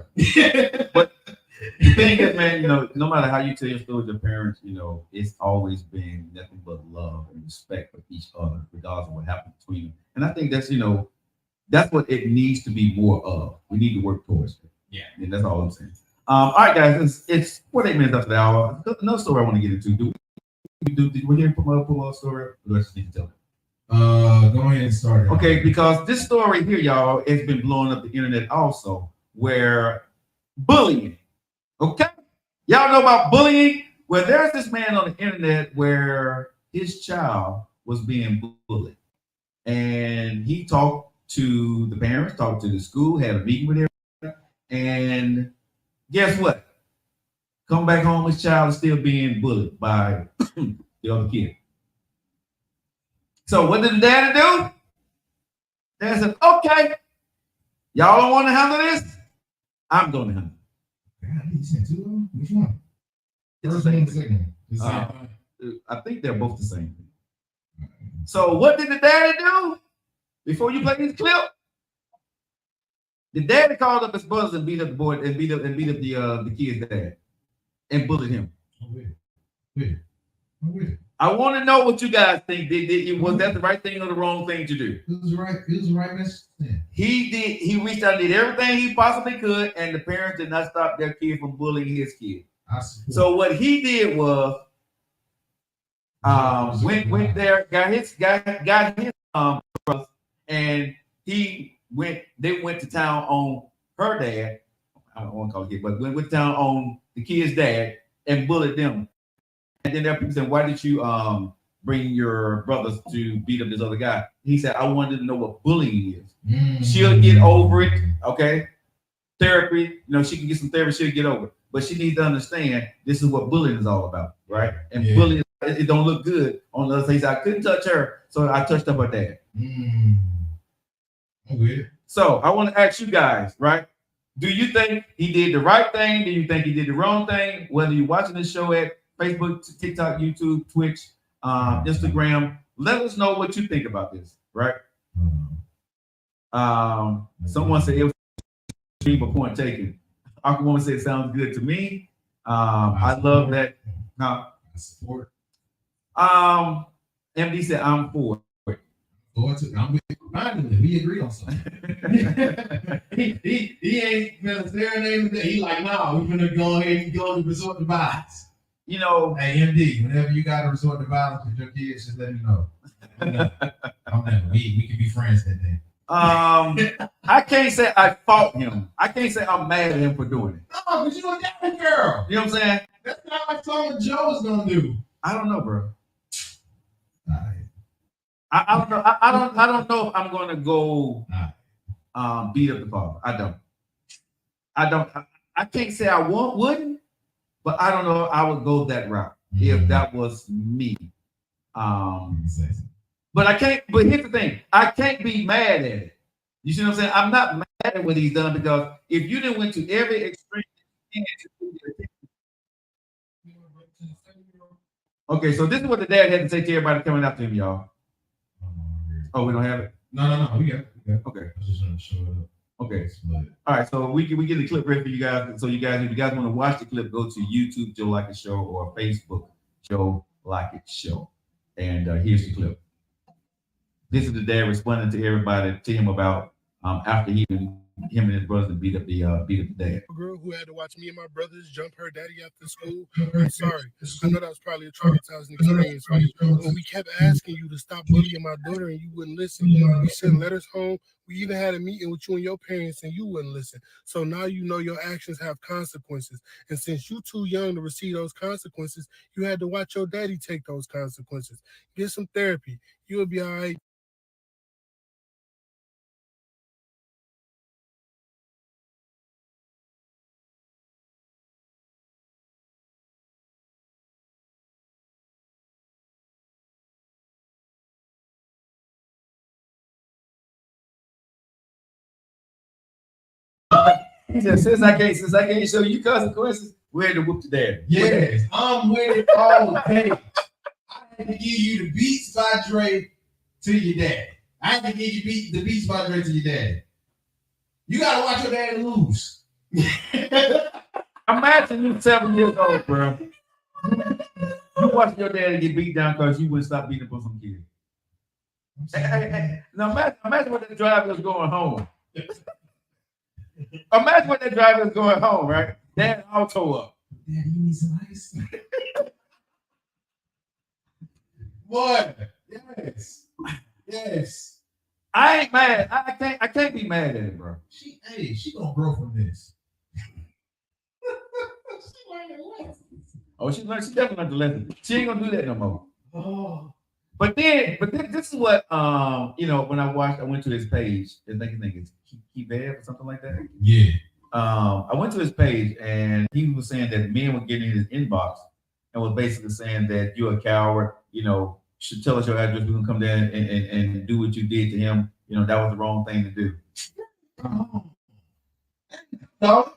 But the thing is, man, no matter how you tell your story to parents, it's always been nothing but love and respect for each other, regardless of what happened between them. And I think that's, that's what it needs to be more of. We need to work towards it. Yeah. And that's all I'm saying. All right, guys, it's 48 minutes after the hour. Another story I want to get into. Do we hear pull up story? Or do I just need to tell it? Go ahead and start it. Okay, because this story here, y'all, has been blowing up the internet also, where bullying. Okay? Y'all know about bullying? Well, there's this man on the internet where his child was being bullied. And he talked to the parents, talked to the school, had a meeting with everybody, and guess what? Come back home, his child is still being bullied by the other kid. So what did the daddy do? Dad said, okay, y'all don't want to handle this? I'm going to handle it. Which one? It's the same thing. I think they're both the same thing. So what did the daddy do? Before you play this clip, the daddy called up his brothers and beat up the boy and beat up the kid's dad and bullied him. I want to know what you guys think. Was that the right thing or the wrong thing to do? It was the right message. He reached out and did everything he possibly could, and the parents did not stop their kid from bullying his kid. So what he did was went there, got his brothers and they went to town on her dad. I don't want to call it, but went to town on the kid's dad and bullied them. And then people said, "Why did you bring your brothers to beat up this other guy?" He said, "I wanted to know what bullying is. She'll get over it, okay? Therapy, she can get some therapy. She'll get over it, but she needs to understand this is what bullying is all about, right? And bullying, it don't look good on the other side. He said, I couldn't touch her, so I touched up her dad." Okay. So I want to ask you guys, right? Do you think he did the right thing? Do you think he did the wrong thing? Whether you're watching this show at Facebook, TikTok, YouTube, Twitch, Instagram, let us know what you think about this, right? Someone said it was a point taken. Aquawoman said it sounds good to me. I love that. Support. MD said I'm for it. I'm with finally. We agree on something. he ain't gonna serenade me. He like, nah, we're gonna go ahead and go to resort to violence. Hey, MD, whenever you got to resort to violence with your kids, just let me know. I'm not. We can be friends that day. I can't say I fought him. I can't say I'm mad at him for doing it. No, but you a daddy girl. You know what I'm saying? That's not what Tom Joe is gonna do. I don't know, bro. All right. I don't know. I don't know if I'm gonna go beat up the father. I don't. I can't say I wouldn't, but I don't know if I would go that route if that was me. But I can't. But here's the thing: I can't be mad at it. You see what I'm saying? I'm not mad at what he's done because if you didn't went to every extreme. Okay, so this is what the dad had to say to everybody coming after him, y'all. Oh, we don't have it? No, we got it. Okay. I was just trying to show it up. Okay. All right, so we get the clip ready for you guys. So you guys, if you guys want to watch the clip, go to YouTube, Joe Lockett Show, or Facebook, Joe Lockett Show. And here's the clip. This is the dad responding to everybody, to him about after him and his brothers beat up the dad. A girl who had to watch me and my brothers jump her daddy after school. I'm sorry. I know that was probably a traumatizing experience for you. When we kept asking you to stop bullying my daughter and you wouldn't listen, we sent letters home. We even had a meeting with you and your parents and you wouldn't listen. So now you know your actions have consequences. And since you're too young to receive those consequences, you had to watch your daddy take those consequences. Get some therapy. You'll be all right. He said, since I can't show you consequences, we had to whoop the dad. Yes, I'm with it all day. I had to give you the Beats by Dre to your dad. I had to give you the Beats by Dre to your dad. You gotta watch your dad lose. Imagine you 7 years old, bro. You watching your dad get beat down because you wouldn't stop beating up on some kid. Now imagine what that driver is going home. Imagine what that driver is going home, right? Dad auto up. Daddy, you need some ice? What? Yes. I ain't mad. I can't be mad at it, bro. She gonna grow from this. Oh, she definitely learned the lesson. She ain't gonna do that no more. Oh. But this is what when I went to his page. I think his name is Kev or something like that. Yeah. I went to his page and he was saying that men were getting in his inbox and was basically saying that you're a coward. Should tell us your address. We're gonna come there and do what you did to him. That was the wrong thing to do. No.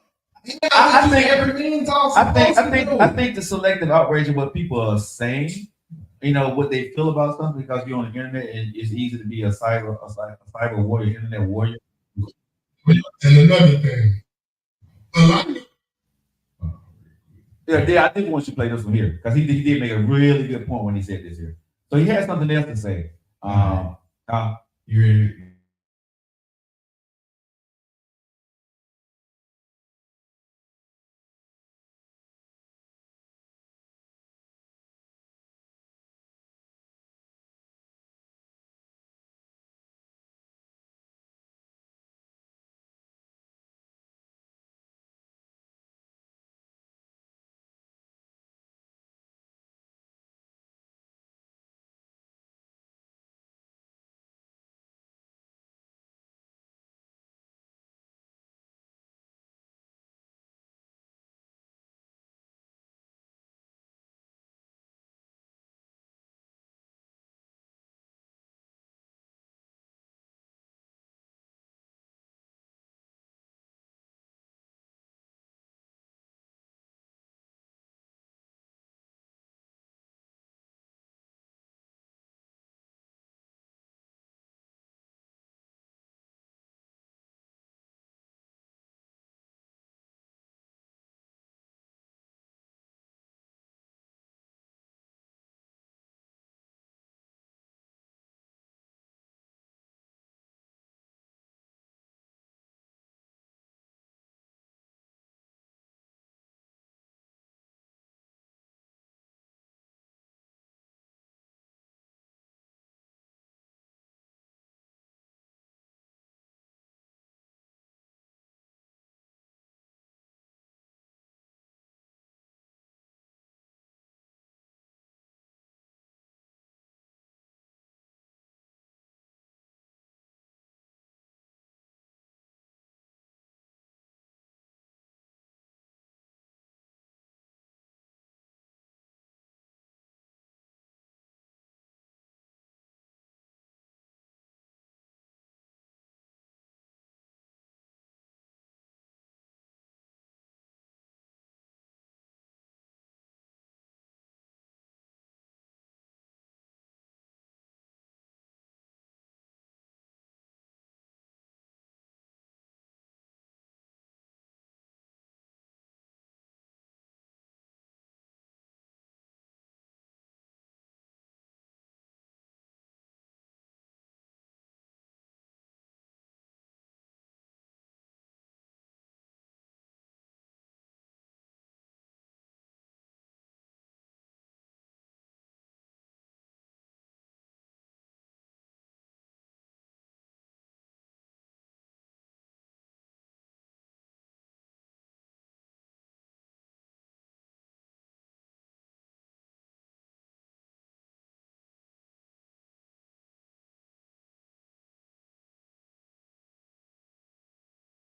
I think the selective outrage of what people are saying, what they feel about something, because you're on the internet and it's easy to be a cyber warrior, internet warrior. And another thing, I think once you play this one here, because he did make a really good point when he said this here. So he had something else to say. You're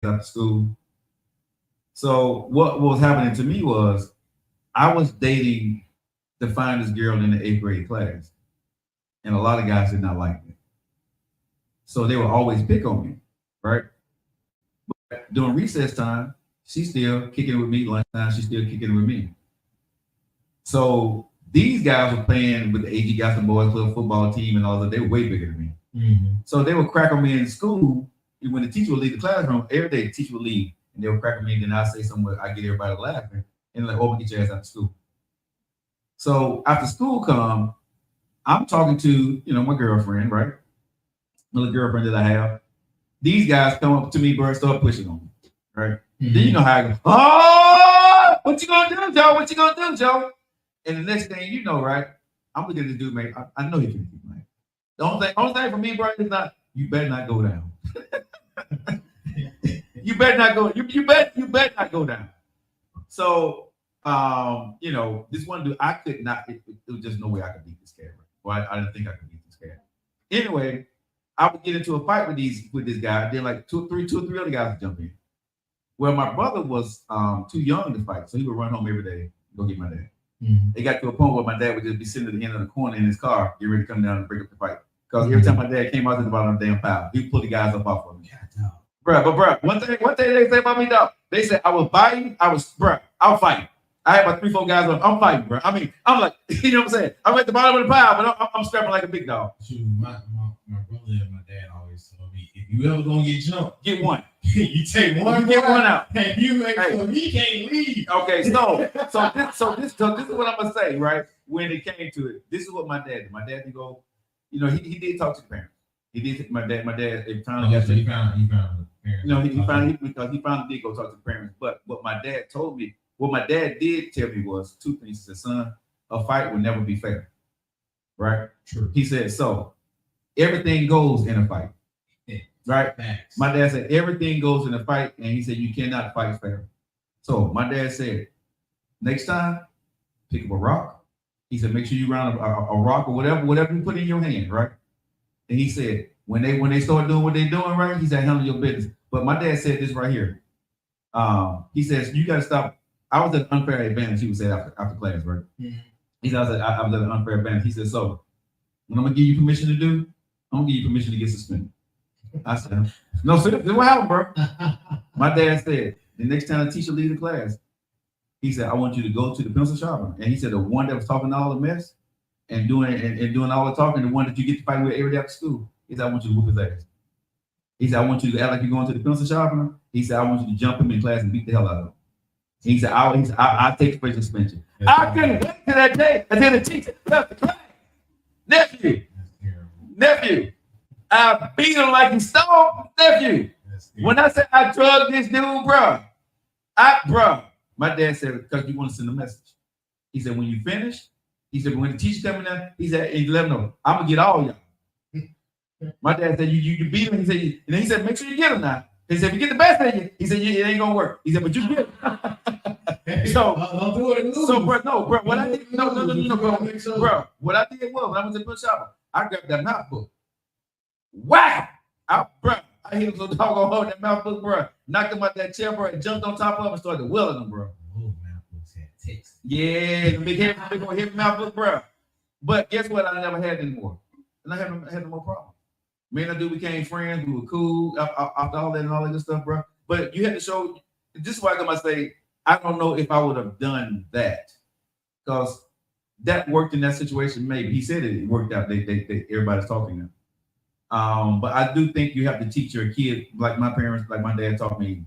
after school. So what was happening to me was I was dating the finest girl in the 8th grade class. And a lot of guys did not like me. So they would always pick on me, right? But during recess time, she's still kicking it with me. Lunchtime, she's still kicking it with me. So these guys were playing with the AG Gaston Boys Club football team and all that. They were way bigger than me. Mm-hmm. So they would crack on me in school. When the teacher would leave the classroom, every day the teacher would leave. And they would crack on me, and then I'd say somewhere, I get everybody laughing. And like, get your ass after school. So after school come, I'm talking to, my girlfriend, right? Another girlfriend that I have. These guys come up to me, bro, start pushing on me, right? Mm-hmm. Then you know how I go, oh, what you gonna do, Joe? What you gonna do, Joe? And the next thing you know, right? I'm looking at this dude, man. I know he can keep playing. The only thing for me, bro, is not, you better not go down. You better not go. You better not go down. So, this one dude, I could not. It was just no way I could beat this cat. Well, I didn't think I could beat this cat. Anyway, I would get into a fight with this guy. Then like two or three other guys would jump in. Well, my brother was too young to fight, so he would run home every day, go get my dad. Mm-hmm. It got to a point where my dad would just be sitting at the end of the corner in his car, get ready to come down and break up the fight. Because every time my dad came out to the bottom of the damn pile, he would pull the guys up off of me. Bro, one thing they say about me, dog, they said I was fighting. I was fighting. I had about 3-4 guys on. I'm fighting, bro. I mean, I'm like, you know what I'm saying? I'm at the bottom of the pile, but I'm strapping like a big dog. Shoot, my brother and my dad always told me, if you ever gonna get jumped, get one. You take one, you get one out, and you make sure he can't leave. Okay, so this is what I'm gonna say, right? When it came to it, this is what my dad did. My dad did go, he did talk to the parents. He did. My dad. He finally got. He found. Because he finally did go talk to the parents. But what my dad told me, what my dad did tell me was 2 things. He said, "Son, a fight will never be fair." Right? True. He said, "So everything goes in a fight." Yeah. Right? Thanks. My dad said everything goes in a fight, and he said you cannot fight fair. So my dad said, next time, pick up a rock. He said, make sure you round a rock or whatever you put in your hand, right? And he said, when they start doing what they're doing, right? He said, handle your business. But my dad said this right here. He says, you got to stop. I was at an unfair advantage, he would say after class, right? Mm-hmm. He said, I was at an unfair advantage. He said, so what I'm going to give you permission to do, I'm going to give you permission to get suspended. I said, no, sir, this is what happened, bro. My dad said, the next time the teacher leaves the class, he said, I want you to go to the pencil sharpener. And he said, the one that was talking all the mess and doing all the talking, the one that you get to fight with every day after school, he said, I want you to whoop his ass. He said, I want you to act like you're going to the pencil sharpener. He said, I want you to jump him in class and beat the hell out of him. And he said, I'll take the suspension. I couldn't wait to that day until the teacher left the class. Nephew, I beat him like he stole. Nephew, when I said I drugged this dude, bro, my dad said, because you want to send a message. He said, when you finish, he said, when the teacher coming down, he said, hey, let him know, I'm going to get all y'all. My dad said, you beat him. He said, make sure you get him now. He said, if you get the best of you, he said, it ain't going to work. He said, but you get it. So, bro, what I did, bro, what I did was, when I was in Bush Shopper, I grabbed that mouth book. Wow! I hit him so doggone hard that mouth book, bro. Knocked him out that chair, bro, and jumped on top of him and started wheeling him, bro. Oh, mouth books had text. Yeah, the big heavy mouth book, bro. But guess what? I never had anymore. And I had no more problem. Me and that dude became friends. We were cool after all that and all that good stuff, bro. But you had to show. This is why I say I don't know if I would have done that because that worked in that situation. Maybe he said it worked out. They everybody's talking now. But I do think you have to teach your kid, like my parents, like my dad taught me.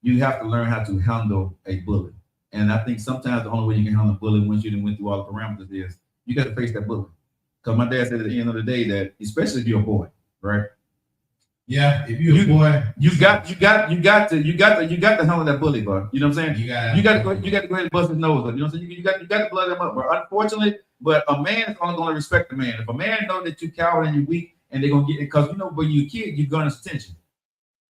You have to learn how to handle a bully, and I think sometimes the only way you can handle a bully once you done went through all the parameters is you got to face that bully. Because my dad said at the end of the day that, especially if you're a boy. Right. Yeah. If you're a boy, you got to handle that bully, bro. You know what I'm saying? You got to go ahead and bust his nose up. You know what I'm saying? You got to blood him up, bro. Unfortunately, but a man is only going to respect the man. If a man know that you coward and you're weak, and they're gonna get it, because when you're a kid, you garnish attention.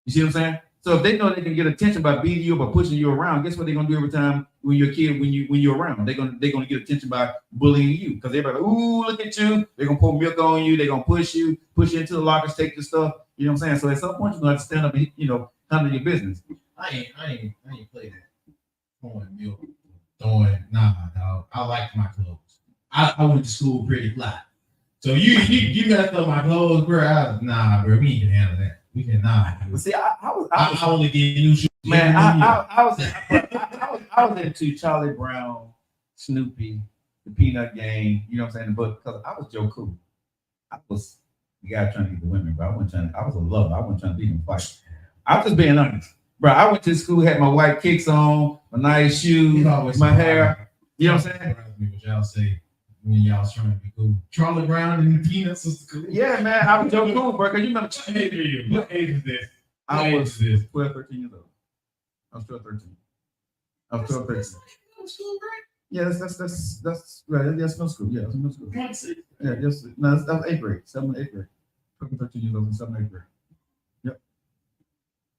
You see what I'm saying? So if they know they can get attention by beating you or by pushing you around, guess what they're gonna do every time when you're a kid, when you're around? They're gonna get attention by bullying you because everybody, ooh, look at you. They're gonna pour milk on you. They're gonna push you into the lockers, take your stuff. You know what I'm saying? So at some point you're gonna have to stand up and handle your business. I ain't play that. Pouring milk, nah, dog. I like my clothes. I went to school pretty fly. So you messed up my clothes, bro. Nah, bro, we can handle that. We can not. See, I only get new shoes. Man, I was into Charlie Brown, Snoopy, the Peanut Gang. You know what I'm saying? But because I was Joe Cool, I was the guy trying to get the women, bro. I was a lover. I wasn't trying to beat them fight. I was just being honest, bro. I went to school, had my white kicks on, my nice shoes, my hair. You know what I'm saying? What y'all say when y'all was trying to be cool? Charlie Brown and the Peanuts was cool. Yeah, man, I was Joe Cool, bro. Because you remember? What age is this? I was 12, 13 years old. I was 12, 13. I was 12, 13. Yeah, that's right. That's no school. Yeah, that's no school. Yeah, just no, that was 8th grade, 7th, 8th grade. 12, 13 years old in 7th, 8th grade.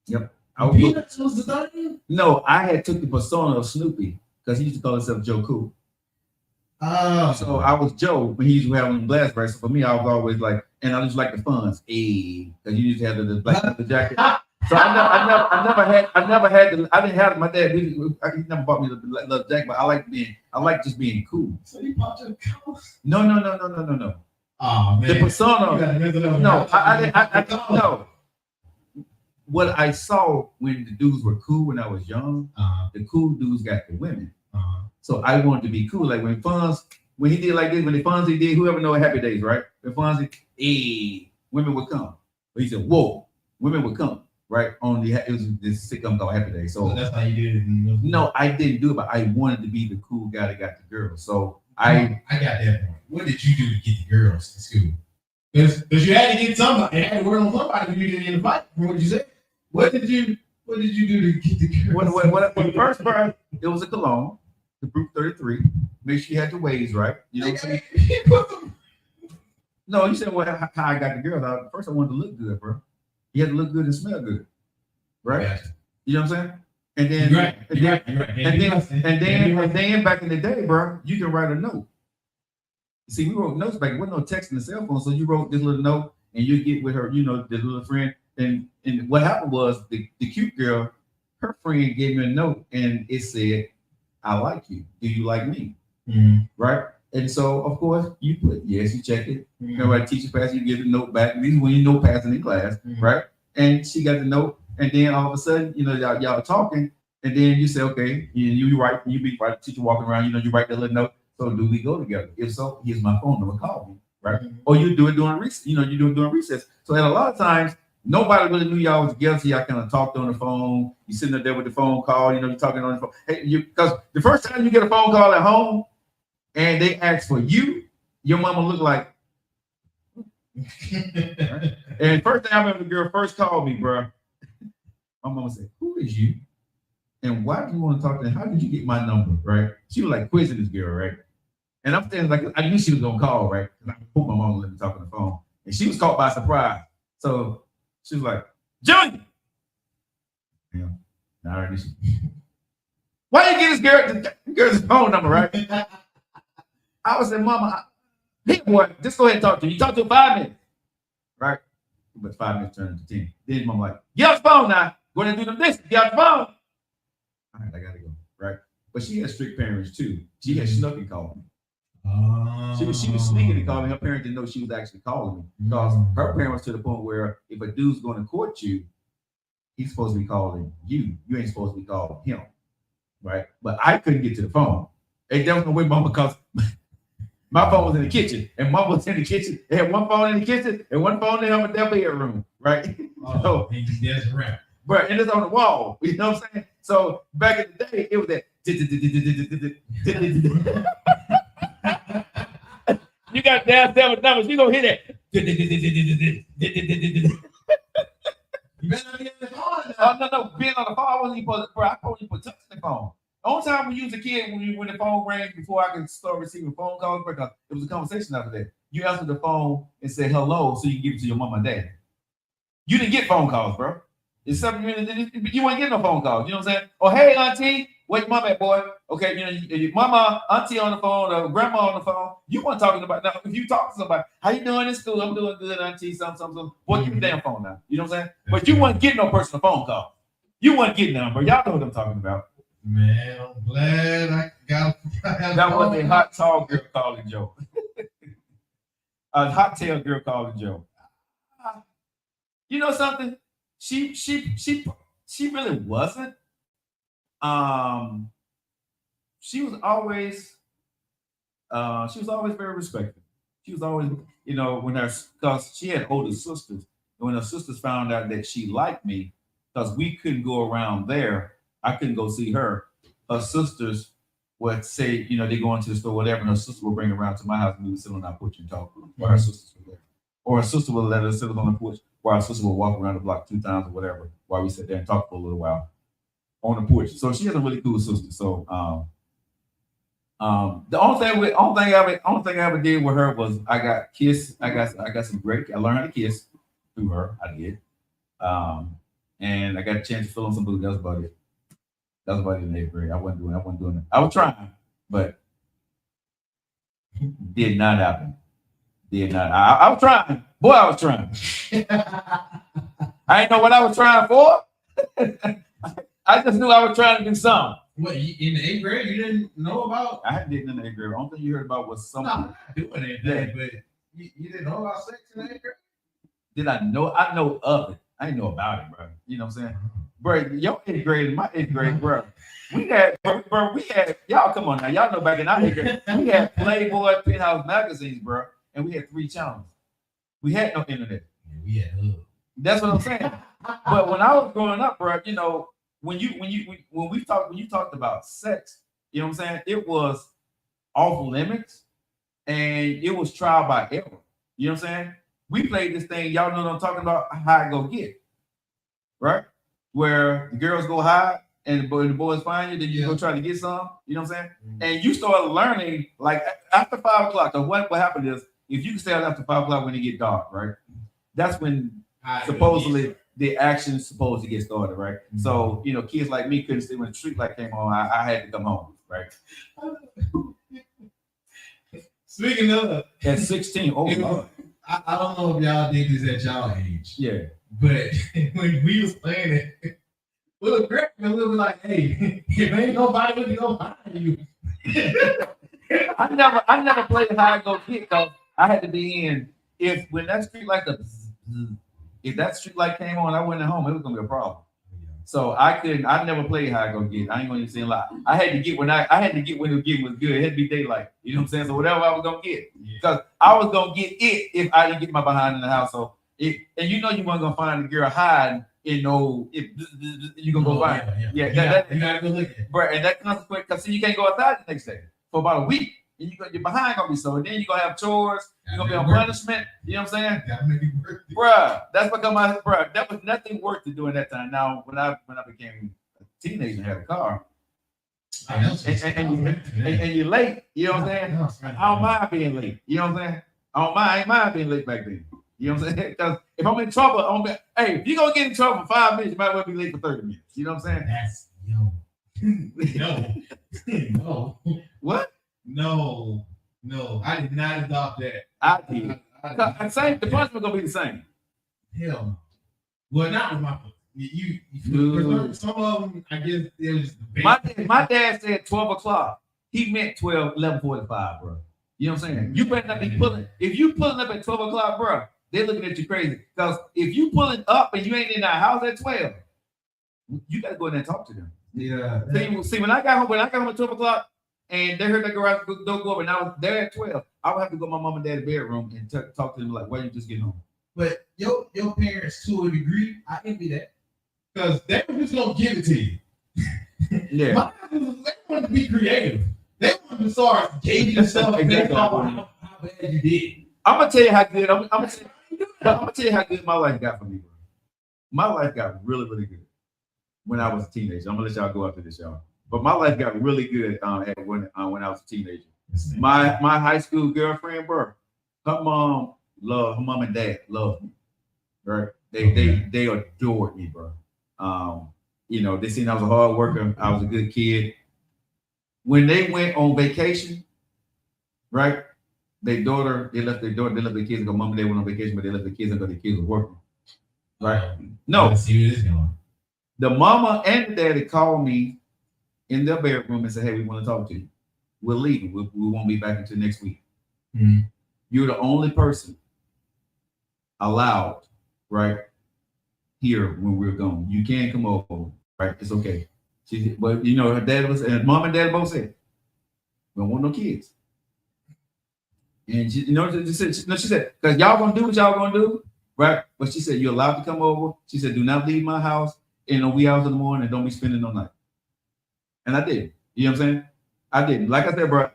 Yep. Peanuts was the thing? No, I had took the persona of Snoopy because he used to call himself Joe Cool. Oh, so I was Joe when he used to have on the blast brace. So for me, I was always like, and I just like the funds, because you used to have the black leather jacket. So I didn't have my dad. He never bought me the leather jacket, but I like just being cool. So you bought your clothes? No. Oh man, the persona. No, I don't know. What I saw when the dudes were cool when I was young, the cool dudes got the women. So I wanted to be cool. Like when he did like this, when the Fonzie did, whoever know Happy Days, right? When Fonzie, women would come. But he said, whoa, women would come, right? It was this sitcom called Happy Days. So that's how you did it. No, I didn't do it, but I wanted to be the cool guy that got the girls. So I got that point. What did you do to get the girls to school? Because you had to get somebody. You had to work on somebody if you didn't invite. What did you say? What did you do to get the girls? When first birth, it was a cologne. The Brute 33. Make sure you had the waves right. You know what I'm saying? No, you said how I got the girls out. First, I wanted to look good, bro. You had to look good and smell good, right? Yeah. You know what I'm saying? And then, and then back in the day, bro, you can write a note. See, we wrote notes back. There wasn't no text in the cell phone, so you wrote this little note, and you get with her, the little friend. And what happened was the cute girl, her friend gave me a note, and it said, I like you. Do you like me? Mm-hmm. Right? And so, of course, you put yes, you check it. Mm-hmm. Remember, teacher pass, you give the note back. These are when you know passing in class, right? And she got the note, and then all of a sudden, y'all are talking, and then you say, okay, you write, you be right, teacher walking around, you write that little note. So do we go together? If so, here's my phone number, call me, right? Mm-hmm. Or you do it during recess, you do it during recess. So at a lot of times, nobody really knew y'all was together, so y'all kind of talked on the phone. You sitting up there with the phone call, you're talking on the phone. Hey, because the first time you get a phone call at home and they ask for you, your mama look like. Right? And first thing I remember, the girl first called me, bro. My mama said, "Who is you? And why do you want to talk to them? How did you get my number?" Right? She was like quizzing this girl, right? And I'm standing like I knew she was gonna call, right? And I put my mama let me talk on the phone, and she was caught by surprise. So she was like, Junior. Yeah. Now I she. Why you get this girl's phone number, right? I was saying, Mama, hey boy, just go ahead and talk to her. You talk to her 5 minutes. Right? But 5 minutes turned into 10. Then Mama like, get off the phone now. Go ahead and do them this. Get off the phone. All right, I gotta go. Right? But she had strict parents too. She had snuck and called me. She was sneaking and calling me. Her parents didn't know she was actually calling me because her parents to the point where if a dude's going to court you, he's supposed to be calling you. You ain't supposed to be calling him, right? But I couldn't get to the phone. And there was no way, Mama, because my phone was in the kitchen, and Mama was in the kitchen. They had one phone in the kitchen and one phone in their bedroom, right? So that's right. But and it's on the wall. You know what I'm saying? So back in the day, it was that. You got down 7 numbers. You gonna hit that. You better not be on the phone. No. Being on the phone, I wasn't even supposed to. Bro, I wasn't even touching the phone. The only time we used a kid when the phone rang before I could start receiving phone calls, because it was a conversation after that. You answered the phone and said hello, so you can give it to your mom and dad. You didn't get phone calls, bro. It's something you wouldn't get no phone calls. You know what I'm saying? Oh, hey, auntie, where your mom at, boy? Okay, you know, your mama, auntie on the phone, or grandma on the phone. You weren't talking about now. If you talk to somebody, how you doing in school? I'm doing good, auntie. Something. Boy, give me the damn phone now. You know what I'm saying? But you wouldn't get no personal phone call. You wouldn't get none, bro. Y'all know what I'm talking about. Man, I'm glad I got that was a hot tall girl calling Joe. A hot tail girl calling Joe. You know something? She really wasn't. She was always very respectful. She was always, you know, because she had older sisters. And when her sisters found out that she liked me, because we couldn't go around there, I couldn't go see her. Her sisters would say, you know, they go into the store, whatever, and her sister would bring her around to my house and we would sit on our porch and talk. While her sisters were there. Or her sister would let us sit on the porch while our sister would walk around the block 2 times or whatever, while we sit there and talk for a little while on the porch. So she has a really cool sister. So the only thing I ever did with her was I got kissed. I learned how to kiss through her. I did. And I got a chance to fill on some booty. That was about it. That was about it in 8th grade. I wasn't doing it. I was trying, but did not happen. I was trying. Boy, I was trying. I didn't know what I was trying for. I just knew I was trying to do something. What, in the 8th grade you didn't know about? I didn't in the 8th grade. The only thing you heard about was something. No, I'm not doing anything, but you didn't know about sex in the 8th grade? Did I know? I know of it. I didn't know about it, bro. You know what I'm saying? Bro, your 8th grade and my 8th grade, bro. We had, y'all come on now. Y'all know back in our 8th grade, we had Playboy, Penthouse magazines, bro. And we had 3 channels. We had no internet. We had hood. That's what I'm saying. But when I was growing up, bro, you know, when you talked about sex, you know what I'm saying? It was off limits and it was trial by error. You know what I'm saying? We played this thing, y'all know what I'm talking about, hide go get. Right? Where the girls go hide and the boys find you, then you go try to get some, you know what I'm saying? Mm-hmm. And you start learning like after 5 o'clock. So what happened is if you can stay out after 5 o'clock when it get dark, right? That's when supposedly the action's supposed to get started, right? Mm-hmm. So, you know, kids like me couldn't stay when the street light came on. I had to come home, right? Speaking of at 16, oh Lord. I don't know if y'all did this at y'all age. Yeah. But when we was playing it, we was like, hey, if ain't nobody with go behind you. I never played hide go get because I had to be in. If that street light came on, I went home, it was gonna be a problem. So I never played hide go get. I ain't gonna even say a lot. I had to get when the getting was good. It had to be daylight. You know what I'm saying? So whatever I was gonna get. Because I was gonna get it if I didn't get my behind in the house. So and you know you weren't gonna find a girl hiding in no if you gonna go find her. You gotta go look at it. Bro, and that consequence because see you can't go outside the next day for about a week. And your behind gonna be so, and then you're gonna have chores, you're gonna be on punishment, you know what I'm saying? Bruh, that's because that was nothing worth to do in that time. Now, when I became a teenager and had a car, and you're late, you know what I'm saying? I don't mind being late, you know what I'm saying? I ain't mind being late back then. You know what I'm saying? Because if I'm in trouble, hey, if you're gonna get in trouble for 5 minutes, you might as well be late for 30 minutes. You know what I'm saying? No. What? No, I did not adopt that. I did. The punishment gonna be the same. Hell no. Well, not with my you some of them, I guess it was my dad said 12 o'clock. He meant 11:45, bro. You know what I'm saying? You better not be pulling. If you pulling up at 12 o'clock, bro, they're looking at you crazy. Because if you pulling up and you ain't in that house at 12, you gotta go in there and talk to them. Yeah. See, when I got home at 12 o'clock. And they heard the garage door go up, and I was there at 12. I would have to go to my mom and dad's bedroom and talk to them like, "Why you just getting home?" But your parents, to a degree, I envy that because they were just gonna give it to you. Yeah, they wanted to be creative. They wanted to start gauging yourself exactly how bad you did. I'm gonna tell you how good. I'm gonna tell you how good my life got for me, bro. My life got really, really good when I was a teenager. I'm gonna let y'all go after this, y'all. But my life got really good when I was a teenager. My high school girlfriend, bro, her mom and dad loved me, right? They adored me, bro. You know, they seen I was a hard worker. I was a good kid. When they went on vacation, right? They left their kids and go, Mom and Dad went on vacation, but they left the kids and go, the kids were working. Right? No. Let's see where this is going. The mama and the daddy called me in their bedroom and said, hey, we want to talk to you. We're leaving. We won't be back until next week. Mm-hmm. You're the only person allowed, right, here when we're gone. You can't come over, right? It's okay. But you know, her dad was, and mom and dad both said, we don't want no kids. And she, you know, she said, because y'all gonna do what y'all gonna do, right? But she said, you're allowed to come over. She said, do not leave my house in the wee hours in the morning and don't be spending no night. And I did. You know what I'm saying? I did. Like I said, bro,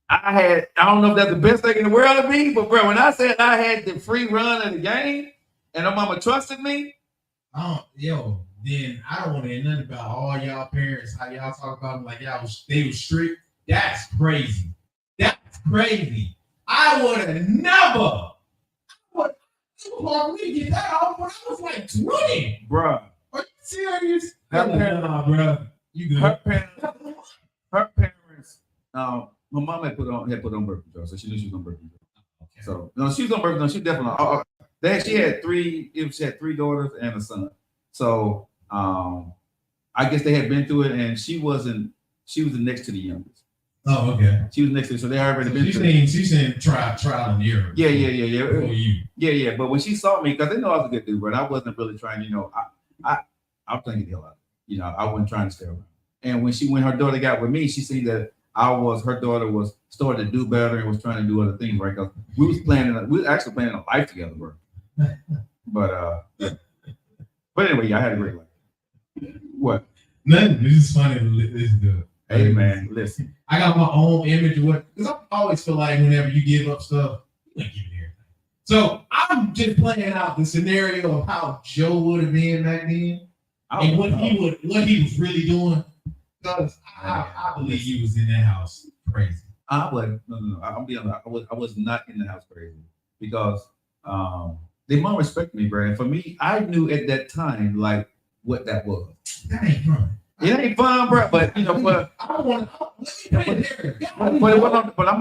I don't know if that's the best thing in the world to be, but bro, when I said I had the free run of the game and her mama trusted me. Then I don't want to hear nothing about all y'all parents, how y'all talk about them like they was strict. That's crazy. That's crazy. I would have never. It was hard for me to get that off when I was like 20. Bro. Are you serious? Her parents, you good. Her parents, my mom had put on birth control, so she knew she was on birth control. Okay. So no, she was on birth control. She definitely. She had three daughters and a son. So I guess they had been through it, and she was the next to the youngest. Oh, okay. She was next to it, so they already been through it. She's saying trial and error. Yeah. But when she saw me, because they know I was a good dude, but I wasn't really trying. You know, I was playing the hell out. You know, I wasn't trying to stay around. And when her daughter got with me, she seen that her daughter was starting to do better and was trying to do other things, right? Because we were actually planning a life together, bro. But anyway, I had a great life. What? Nothing. This is funny to listen to. Hey man, listen. I got my own image of what, because I always feel like whenever you give up stuff, you ain't giving everything. So I'm just playing out the scenario of how Joe would have been back then, and what he was really doing. Because I believe he was in that house crazy. No. I'm being honest. I was not in the house crazy because they mom respected me, bro. And for me, I knew at that time like what that was. That ain't fun. It ain't fun, bro. But you know, but I'm gonna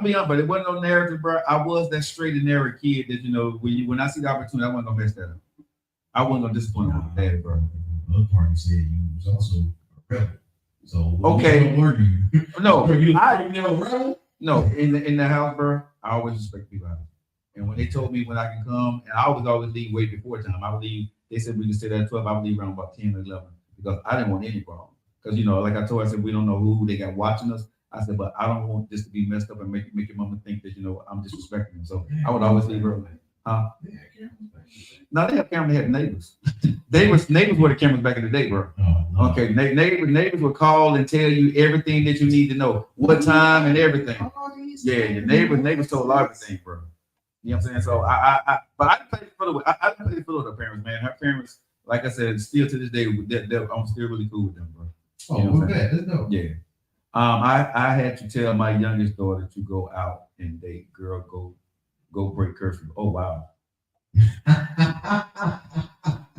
be honest, but it wasn't no narrative, bro. I was that straight and narrow kid that, you know, when I see the opportunity, I wasn't gonna mess that up. I wasn't gonna disappoint my dad, bro. The other part you said you was also a rebel. So okay, were you? No, No, in the house, bro. I always respect people out. And when they told me when I can come, and I always leave way before time. I would leave. They said we could stay there at 12. I would leave around about 10 or 11 because I didn't want any problem. Because, you know, like I told her, I said, we don't know who they got watching us. I said, but I don't want this to be messed up and make your mama think that, you know, I'm disrespecting them. So I would always leave early. No, they have cameras. They had neighbors. Neighbors were the cameras back in the day, bro. Okay, neighbors would call and tell you everything that you need to know, what time and everything. Yeah, your neighbors told a lot of things, bro. You know what I'm saying? So but I didn't play the fiddle with her parents, man. Her parents, like I said, still to this day, I'm still really cool with them, bro. You know what I'm saying? Let's go. Yeah. I had to tell my youngest daughter to go out and date. Girl, go break curfew. Oh wow.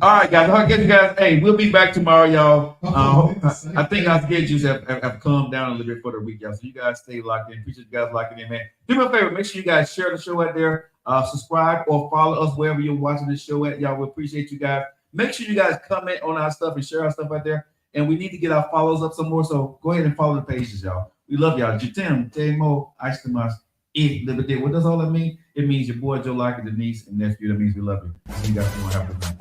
All right, guys. I'll get you guys. Hey, we'll be back tomorrow, y'all. I think our schedules have calmed down a little bit for the week, y'all. So you guys stay locked in. Appreciate you guys locking in, man. Do me a favor. Make sure you guys share the show out there. Subscribe or follow us wherever you're watching the show at, y'all. We appreciate you guys. Make sure you guys comment on our stuff and share our stuff out there. And we need to get our follows up some more. So go ahead and follow the pages, y'all. We love y'all. Jitem, Temo, Ashtamas, What does all that mean? It means your boy Joe Lockett, the niece and nephew. That means we love you. You guys want to have a good night.